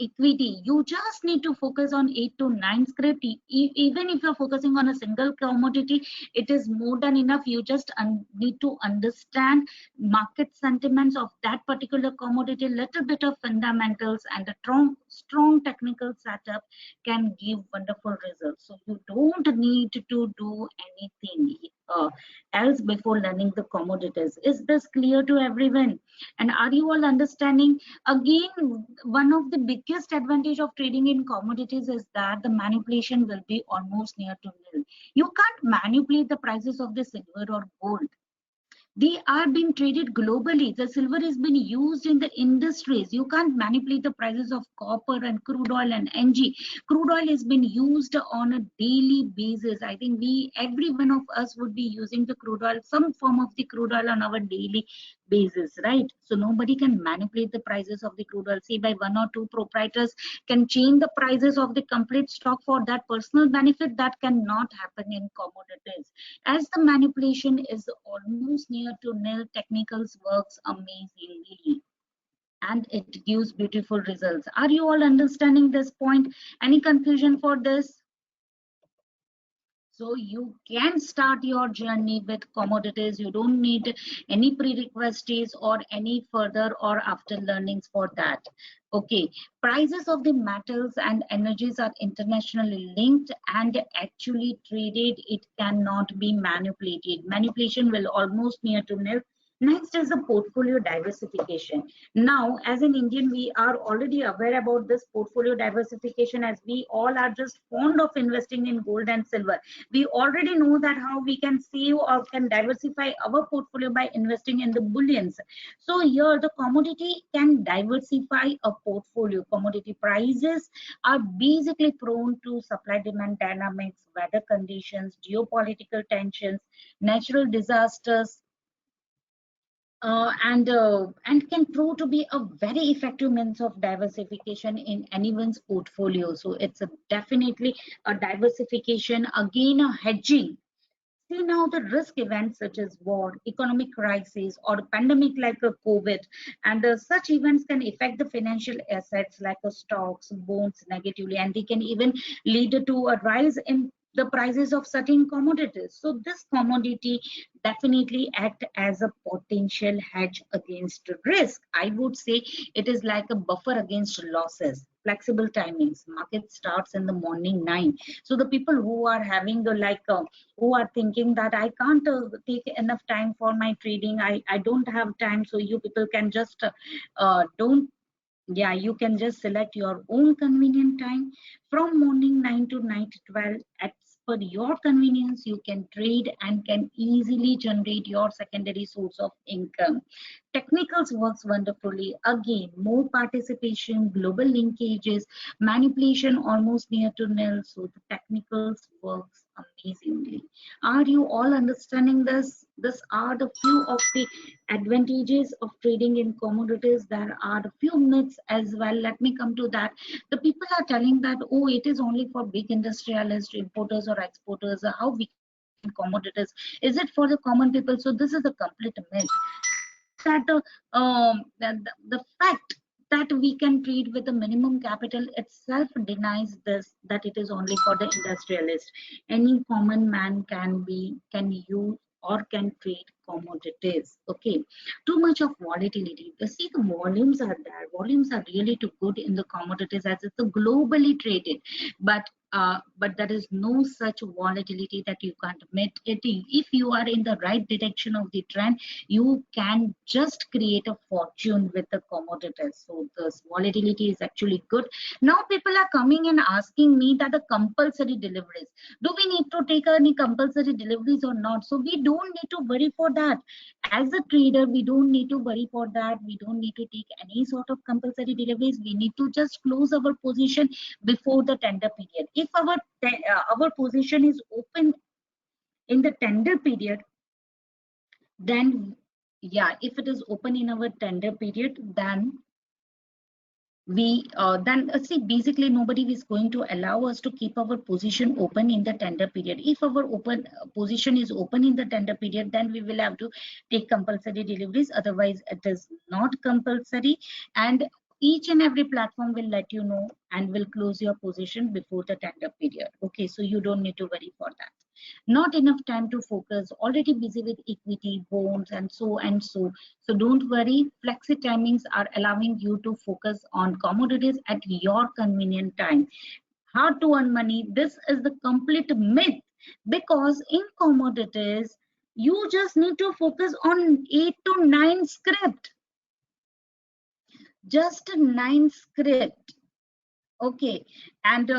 equity. You just need to focus on 8 to 9 script. Even if you're focusing on a single commodity, it is more than enough. You just need to understand market sentiments of that particular commodity. Little bit of fundamentals and a strong technical setup can give wonderful results. So you don't need to do anything else before learning the commodities. Is this clear to everyone? And are you all understanding? Again, one of the biggest advantage of trading in commodities is that the manipulation will be almost near to nil. You can't manipulate the prices of the silver or gold. They are being traded globally. The silver has been used in the industries. You can't manipulate the prices of copper and crude oil and NG. Crude oil has been used on a daily basis. I think every one of us would be using the crude oil, some form of the crude oil on our daily basis, right? So nobody can manipulate the prices of the crude oil. Say by 1 or 2 proprietors can change the prices of the complete stock for that personal benefit. That cannot happen in commodities, as the manipulation is almost near to nil. Technicals works amazingly and it gives beautiful results. Are you all understanding this point? Any confusion for this? So you can start your journey with commodities. You don't need any prerequisites or any further or after learnings for that. Okay, prices of the metals and energies are internationally linked and actually traded. It cannot be manipulated. Manipulation will almost near to nil. Next is the portfolio diversification. Now, as an Indian, we are already aware about this portfolio diversification, as we all are just fond of investing in gold and silver. We already know that how we can save or can diversify our portfolio by investing in the bullions. So here the commodity can diversify a portfolio. Commodity prices are basically prone to supply demand dynamics, weather conditions, geopolitical tensions, natural disasters, and can prove to be a very effective means of diversification in anyone's portfolio. So it's definitely a diversification, again a hedging. See now the risk events such as war, economic crisis, or pandemic like a COVID, and such events can affect the financial assets like stocks, bonds negatively, and they can even lead to a rise in the prices of certain commodities. So this commodity definitely act as a potential hedge against risk. I would say it is like a buffer against losses. Flexible timings. Market starts in the morning 9. So the people who are having the who are thinking that I can't take enough time for my trading, I don't have time, so you people can just don't yeah, you can just select your own convenient time from morning 9 to night 12. As per your convenience, you can trade and can easily generate your secondary source of income. Technicals works wonderfully. Again, more participation, global linkages, manipulation almost near to nil. So the technicals works amazingly. Are you all understanding this? These are the few of the advantages of trading in commodities. There are a few myths as well. Let me come to that. The people are telling that, oh, it is only for big industrialists, importers or exporters. How we can trade in commodities? Is it for the common people? So this is a complete myth. That the fact that we can trade with a minimum capital itself denies this, that it is only for the industrialist. Any common man can use or can trade commodities. Okay, too much of volatility. You see, the volumes are there. Volumes are really too good in the commodities as it's a globally traded, but there is no such volatility that you can't meet it. If you are in the right direction of the trend, you can just create a fortune with the commodities. So this volatility is actually good. Now people are coming and asking me that the compulsory deliveries, do we need to take any compulsory deliveries or not? So we don't need to worry for that. As a trader, we don't need to worry for that. We don't need to take any sort of compulsory deliveries. We need to just close our position before the tender period. If our position is open in the tender period, then yeah, if it is open in our tender period, then see, basically nobody is going to allow us to keep our position open in the tender period. If our open position is open in the tender period, then we will have to take compulsory deliveries. Otherwise it is not compulsory, and each and every platform will let you know and will close your position before the tender period. Okay, so you don't need to worry for that. Not enough time to focus, already busy with equity, bonds, and so. So don't worry, flexi timings are allowing you to focus on commodities at your convenient time. How to earn money? This is the complete myth, because in commodities, you just need to focus on 8 to 9 script. Just 9 script. Okay, and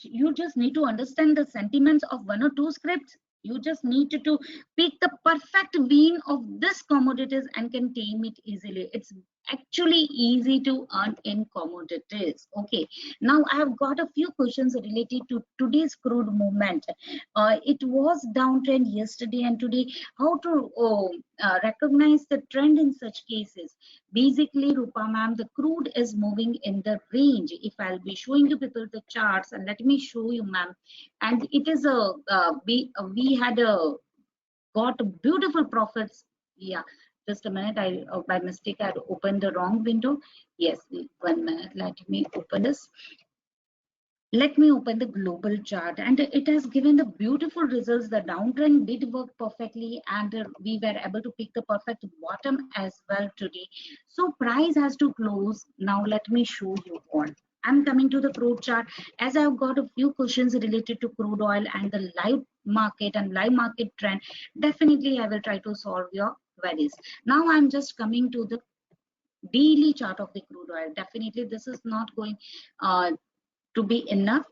you just need to understand the sentiments of 1 or 2 scripts. You just need to pick the perfect vein of this commodities and can tame it easily. It's actually easy to earn in commodities. Okay, now I have got a few questions related to today's crude movement. It was downtrend yesterday and today. How to recognize the trend in such cases? Basically, Rupa ma'am, the crude is moving in the range. If I'll be showing you people the charts, and let me show you, ma'am. And it is we had got beautiful profits. Yeah, just a minute. I by mistake I had opened the wrong window. Yes, 1 minute. Let me open this. Let me open the global chart, and it has given the beautiful results. The downtrend did work perfectly, and we were able to pick the perfect bottom as well today. So price has to close. Now let me show you all. I'm coming to the crude chart, as I've got a few questions related to crude oil and the live market and live market trend. Definitely I will try to solve your varies. Now I'm just coming to the daily chart of the crude oil. Definitely this is not going to be enough.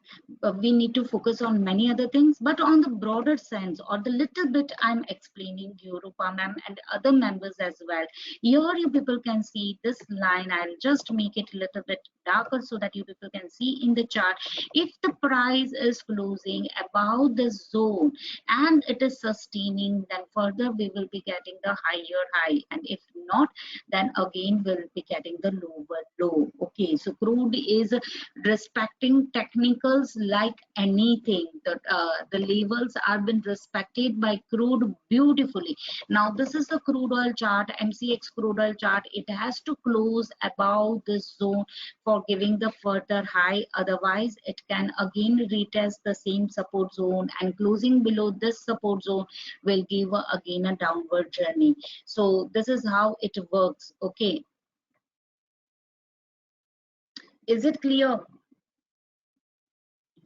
We need to focus on many other things, but on the broader sense or the little bit I'm explaining you, Rupa ma'am, and other members as well. Here you people can see this line. I'll just make it a little bit darker so that you people can see in the chart. If the price is closing above the zone and it is sustaining, then further we will be getting the higher high, and if not, then again we'll be getting the lower low. Okay, so crude is respecting technicals like anything. The levels are been respected by crude beautifully. Now this is the crude oil chart, MCX crude oil chart. It has to close above this zone for giving the further high, otherwise it can again retest the same support zone, and closing below this support zone will give again a downward journey. So this is how it works. Okay, is it clear?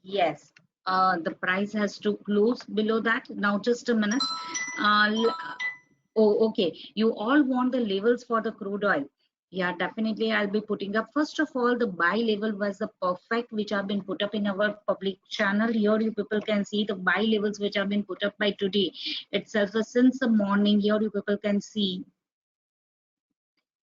Yes, the price has to close below that. Now, just a minute. Oh, okay. You all want the levels for the crude oil. Yeah, definitely. I'll be putting up. First of all, the buy level was the perfect, which have been put up in our public channel. Here, you people can see the buy levels which have been put up by today itself. So since the morning, here you people can see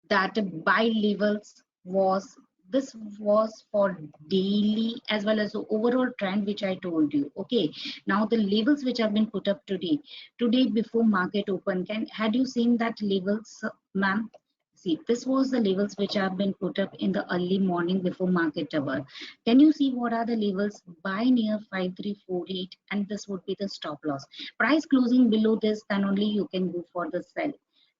that buy levels was, this was for daily as well as the overall trend which I told you. Okay, now the levels which have been put up today before market open, can had you seen that levels, ma'am? See, this was the levels which have been put up in the early morning before market hour. Can you see what are the levels? Buy near 5348, and this would be the stop loss. Price closing below this, then only you can go for the sell.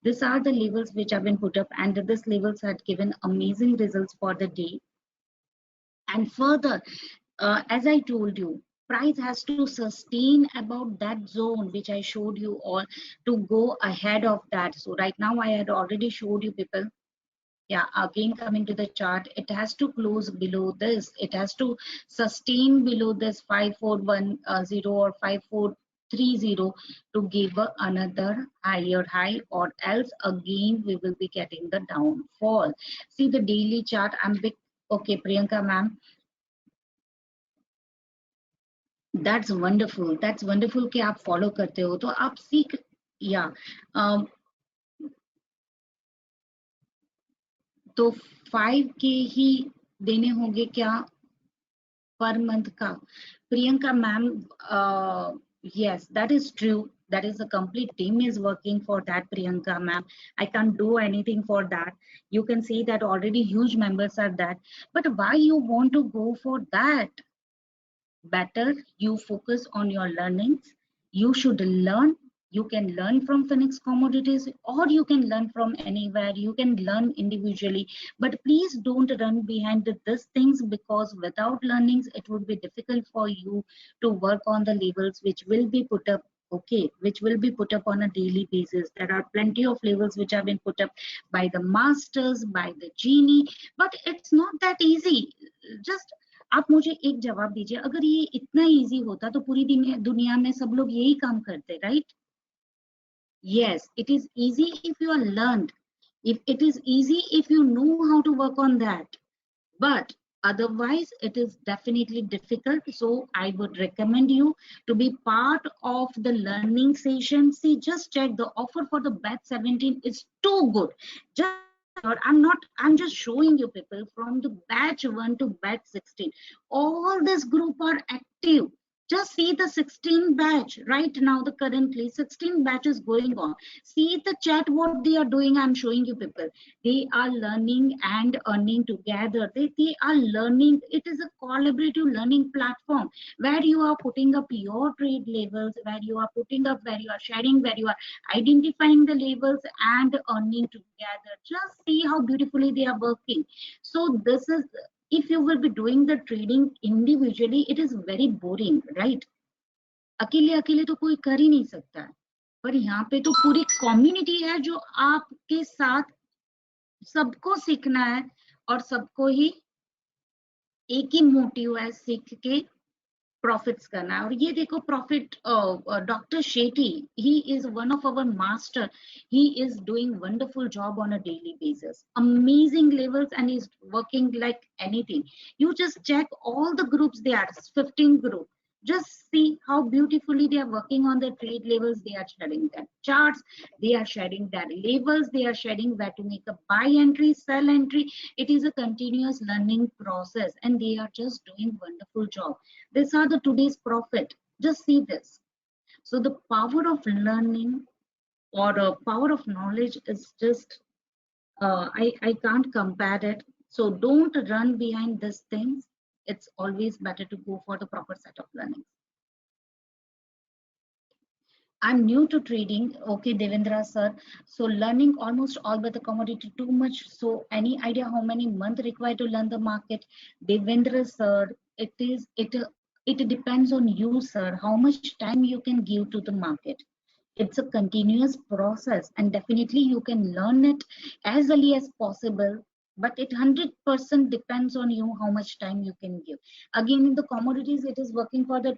These are the levels which have been put up, and these levels had given amazing results for the day. And further, as I told you, price has to sustain about that zone which I showed you all to go ahead of that. So right now I had already showed you people. Yeah, again coming to the chart, it has to close below this. It has to sustain below this 5410 or 5430 to give another higher high, or else again we will be getting the downfall. See the daily chart. I'm big. Okay, Priyanka ma'am, that's wonderful. That's wonderful कि आप follow करते हो, तो आप सीख, yeah. तो 5K ही देने होंगे क्या per month ka? Priyanka ma'am, yes, that is true. That is, a complete team is working for that, Priyanka ma'am. I can't do anything for that. You can see that already huge members are that, but why you want to go for that? Better you focus on your learnings. You should learn. You can learn from Phoenix Commodities, or you can learn from anywhere. You can learn individually, but please don't run behind these things, because without learnings it would be difficult for you to work on the levels which will be put up. Okay, which will be put up on a daily basis. There are plenty of levels which have been put up by the masters, by the genie, but it's not that easy. Just आप मुझे एक जवाब दीजिए, अगर ये इतना easy होता तो पूरी दुनिया में सब लोग यही काम करते, right? Yes, it is easy if you are learned. If it is easy if you know how to work on that, but otherwise it is definitely difficult. So I would recommend you to be part of the learning session. See, just check the offer for the batch 17 is too good. Just, I'm just showing you people from the batch 1 to batch 16, all this group are active. Just see the 16 batch right now, the currently 16 batch is going on. See the chat, what they are doing. I'm showing you people, they are learning and earning together. They are learning. It is a collaborative learning platform where you are putting up your trade levels, where you are putting up, where you are sharing, where you are identifying the levels and earning together. Just see how beautifully they are working. So this is, if you will be doing the trading individually, it is very boring, right? अकेले अकेले तो कोई कर ही नहीं सकता है, पर यहाँ पे तो पूरी कम्युनिटी है जो आपके साथ, सबको सीखना है, और सबको ही एक ही मोटिव है, सीख के प्रॉफिट्स करना है। और ये देखो profit, doctor Shetty, he is one of our master. He is doing wonderful job on a daily basis, amazing levels, and he's working like anything. You just check all the groups, they are 15 group. Just see how beautifully they are working on the trade levels. They are sharing their charts, they are sharing their labels, they are sharing where to make a buy entry, sell entry. It is a continuous learning process, and they are just doing wonderful job. These are the today's profit. Just see this. So the power of learning, or power of knowledge, is just, I can't compare it. So don't run behind these things. It's always better to go for the proper set of learning. I'm new to trading. Okay, Devendra sir. So learning almost all but the commodity too much. So any idea how many months required to learn the market? Devendra sir, it depends on you, sir, how much time you can give to the market. It's a continuous process, and definitely you can learn it as early as possible. But it 100% depends on you how much time you can give. Again, in the commodities, it is working for the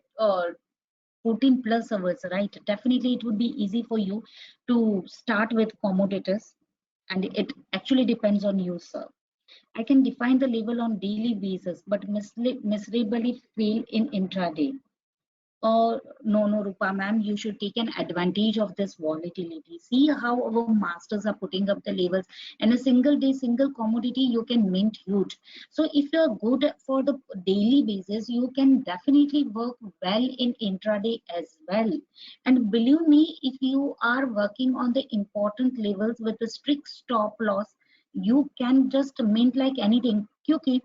14 plus hours, right? Definitely it would be easy for you to start with commodities, and it actually depends on you, sir. I can define the level on daily basis, but miserably fail in intraday. Oh, no, no, Rupa ma'am, you should take an advantage of this volatility. See how our masters are putting up the levels. In a single day, single commodity, you can mint huge. So if you're good for the daily basis, you can definitely work well in intraday as well. And believe me, if you are working on the important levels with a strict stop loss, you can just mint like anything. Kyuki,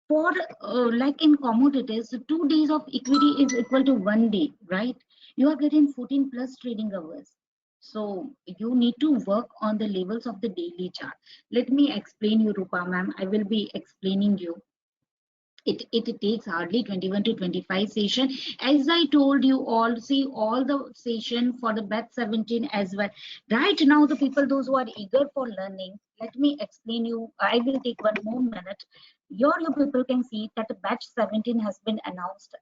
for like in commodities, 2 days of equity is equal to 1 day, right? You are getting 14 plus trading hours. So you need to work on the levels of the daily chart. Let me explain you, Rupa ma'am. I will be explaining you. It takes hardly 21 to 25 session. As I told you all, see all the session for the batch 17 as well. Right now, the people, those who are eager for learning, let me explain you. I will take 1 more minute. You people can see that the batch 17 has been announced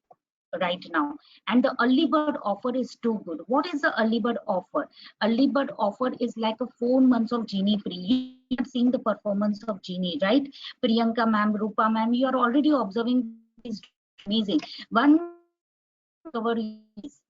right now, and the early bird offer is too good. What is the early bird offer? Early bird offer is like a 4 months of genie free. You have seen the performance of genie, right? Priyanka ma'am, Rupa ma'am, you are already observing is amazing. One cover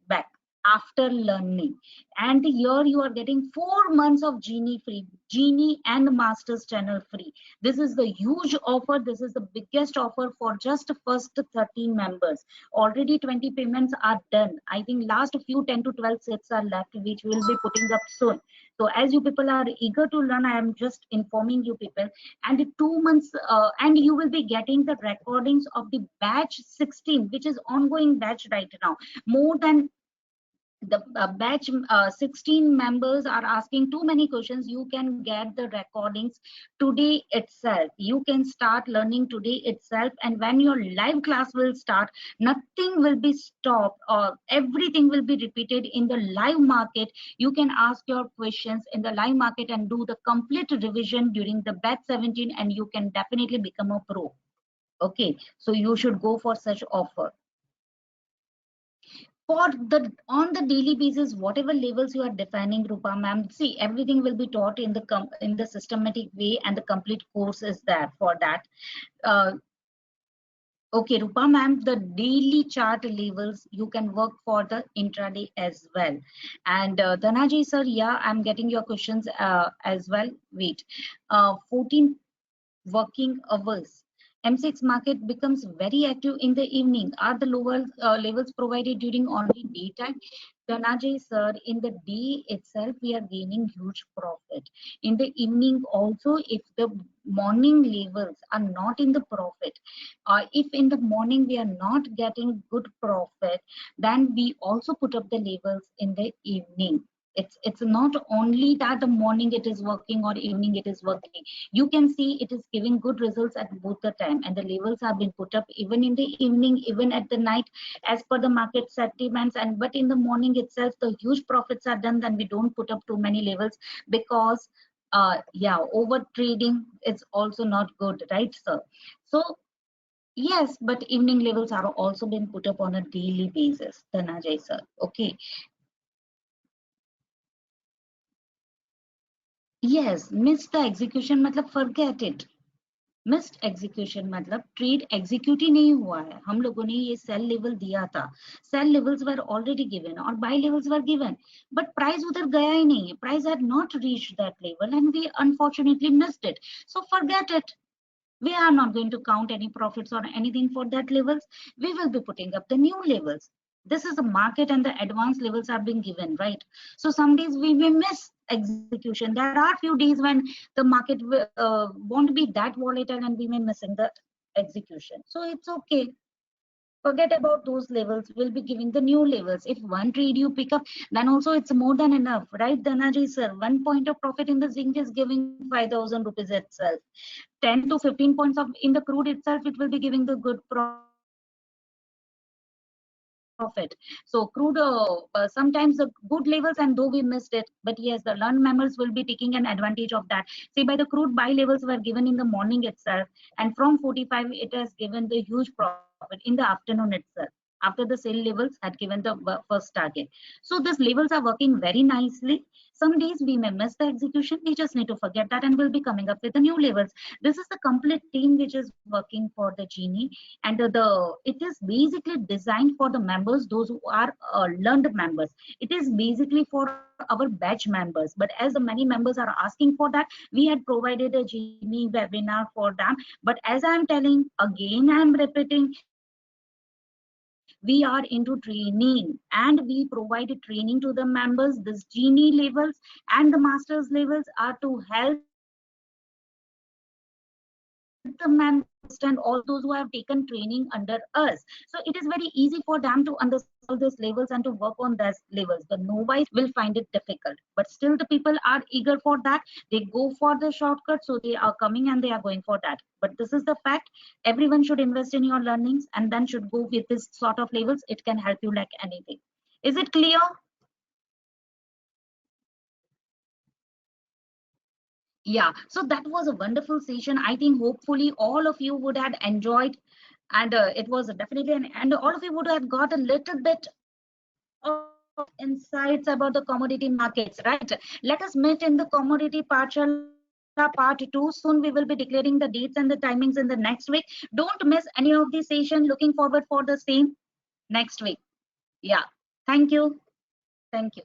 back after learning, and here you are getting 4 months of genie free, genie and masters channel free. This is the huge offer. This is the biggest offer for just first 13 members. Already 20 payments are done. I think last few 10 to 12 sets are left, which we'll be putting up soon. So as you people are eager to learn, I am just informing you people. And 2 months, and you will be getting the recordings of the batch 16, which is ongoing batch right now. More than the batch 16 members are asking too many questions. You can get the recordings today itself. You can start learning today itself, and when your live class will start, nothing will be stopped, or everything will be repeated in the live market. You can ask your questions in the live market and do the complete revision during the batch 17, and you can definitely become a pro. Okay, so you should go for such offer. For the on the daily basis, whatever levels you are defining, Rupa ma'am, see, everything will be taught in the systematic way, and the complete course is there for that. uh, okay, Rupa ma'am, the daily chart levels you can work for the intraday as well. And Dhanajay sir, yeah, I'm getting your questions as well. Wait, 14 working hours, M6 market becomes very active in the evening. Are the lower levels provided during only daytime? Dhanajay sir, in the day itself, we are gaining huge profit. In the evening also, if the morning levels are not in the profit, if in the morning we are not getting good profit, then we also put up the levels in the evening. It's not only that the morning it is working or evening it is working. You can see it is giving good results at both the time, and the levels have been put up even in the evening, even at the night, as per the market sentiments. And but in the morning itself, the huge profits are done. Then we don't put up too many levels, because yeah, over trading is also not good, right sir? So Yes, but evening levels are also been put up on a daily basis, Dhanajay sir. Okay. Yes, miss the execution मतलब forget it. Missed execution मतलब trade execute ही नहीं हुआ है. हम लोगों ने ये cell level दिया था, sell levels were already given और buy levels were given, but price उधर गया ही नहीं है. Price had not reached that level and we unfortunately missed it. So forget it. We are not going to count any profits or anything for that levels. We will be putting up the new levels. This is the market and the advanced levels are being given, right? So some days we may miss execution. There are few days when the market won't be that volatile and we may missing the execution. So it's okay. Forget about those levels. We'll be giving the new levels. If one trade you pick up, then also it's more than enough, right, Dhanajay sir? 1 point of profit in the zinc is giving 5,000 rupees itself. 10 to 15 points of in the crude itself, it will be giving the good profit. So crude sometimes the good levels, and though we missed it, but yes, the learned members will be taking an advantage of that. See, by the crude buy levels were given in the morning itself, and from 45 it has given the huge profit in the afternoon itself, after the sale levels had given the first target. So these levels are working very nicely. Some days we may miss the execution, we just need to forget that and we'll be coming up with the new levels. This is the complete team which is working for the Genie, and it is basically designed for the members, those who are learned members. It is basically for our batch members, but as the many members are asking for that, we had provided a Genie webinar for them. But as I am telling again, I am repeating, we are into training and we provide training to the members. This Genie levels and the masters levels are to help the members and all those who have taken training under us. So it is very easy for them to understand all these levels and to work on those levels. The novice will find it difficult, but still the people are eager for that. They go for the shortcut, so they are coming and they are going for that. But this is the fact. Everyone should invest in your learnings and then should go with this sort of levels. It can help you like anything. Is it clear? Yeah, so that was a wonderful session. I think hopefully all of you would have enjoyed, and it was definitely and all of you would have got a little bit of insights about the commodity markets, right? Let us meet in the commodity part 2. Soon we will be declaring the dates and the timings in the next week. Don't miss any of the session. Looking forward for the same next week. Yeah. Thank you. Thank you.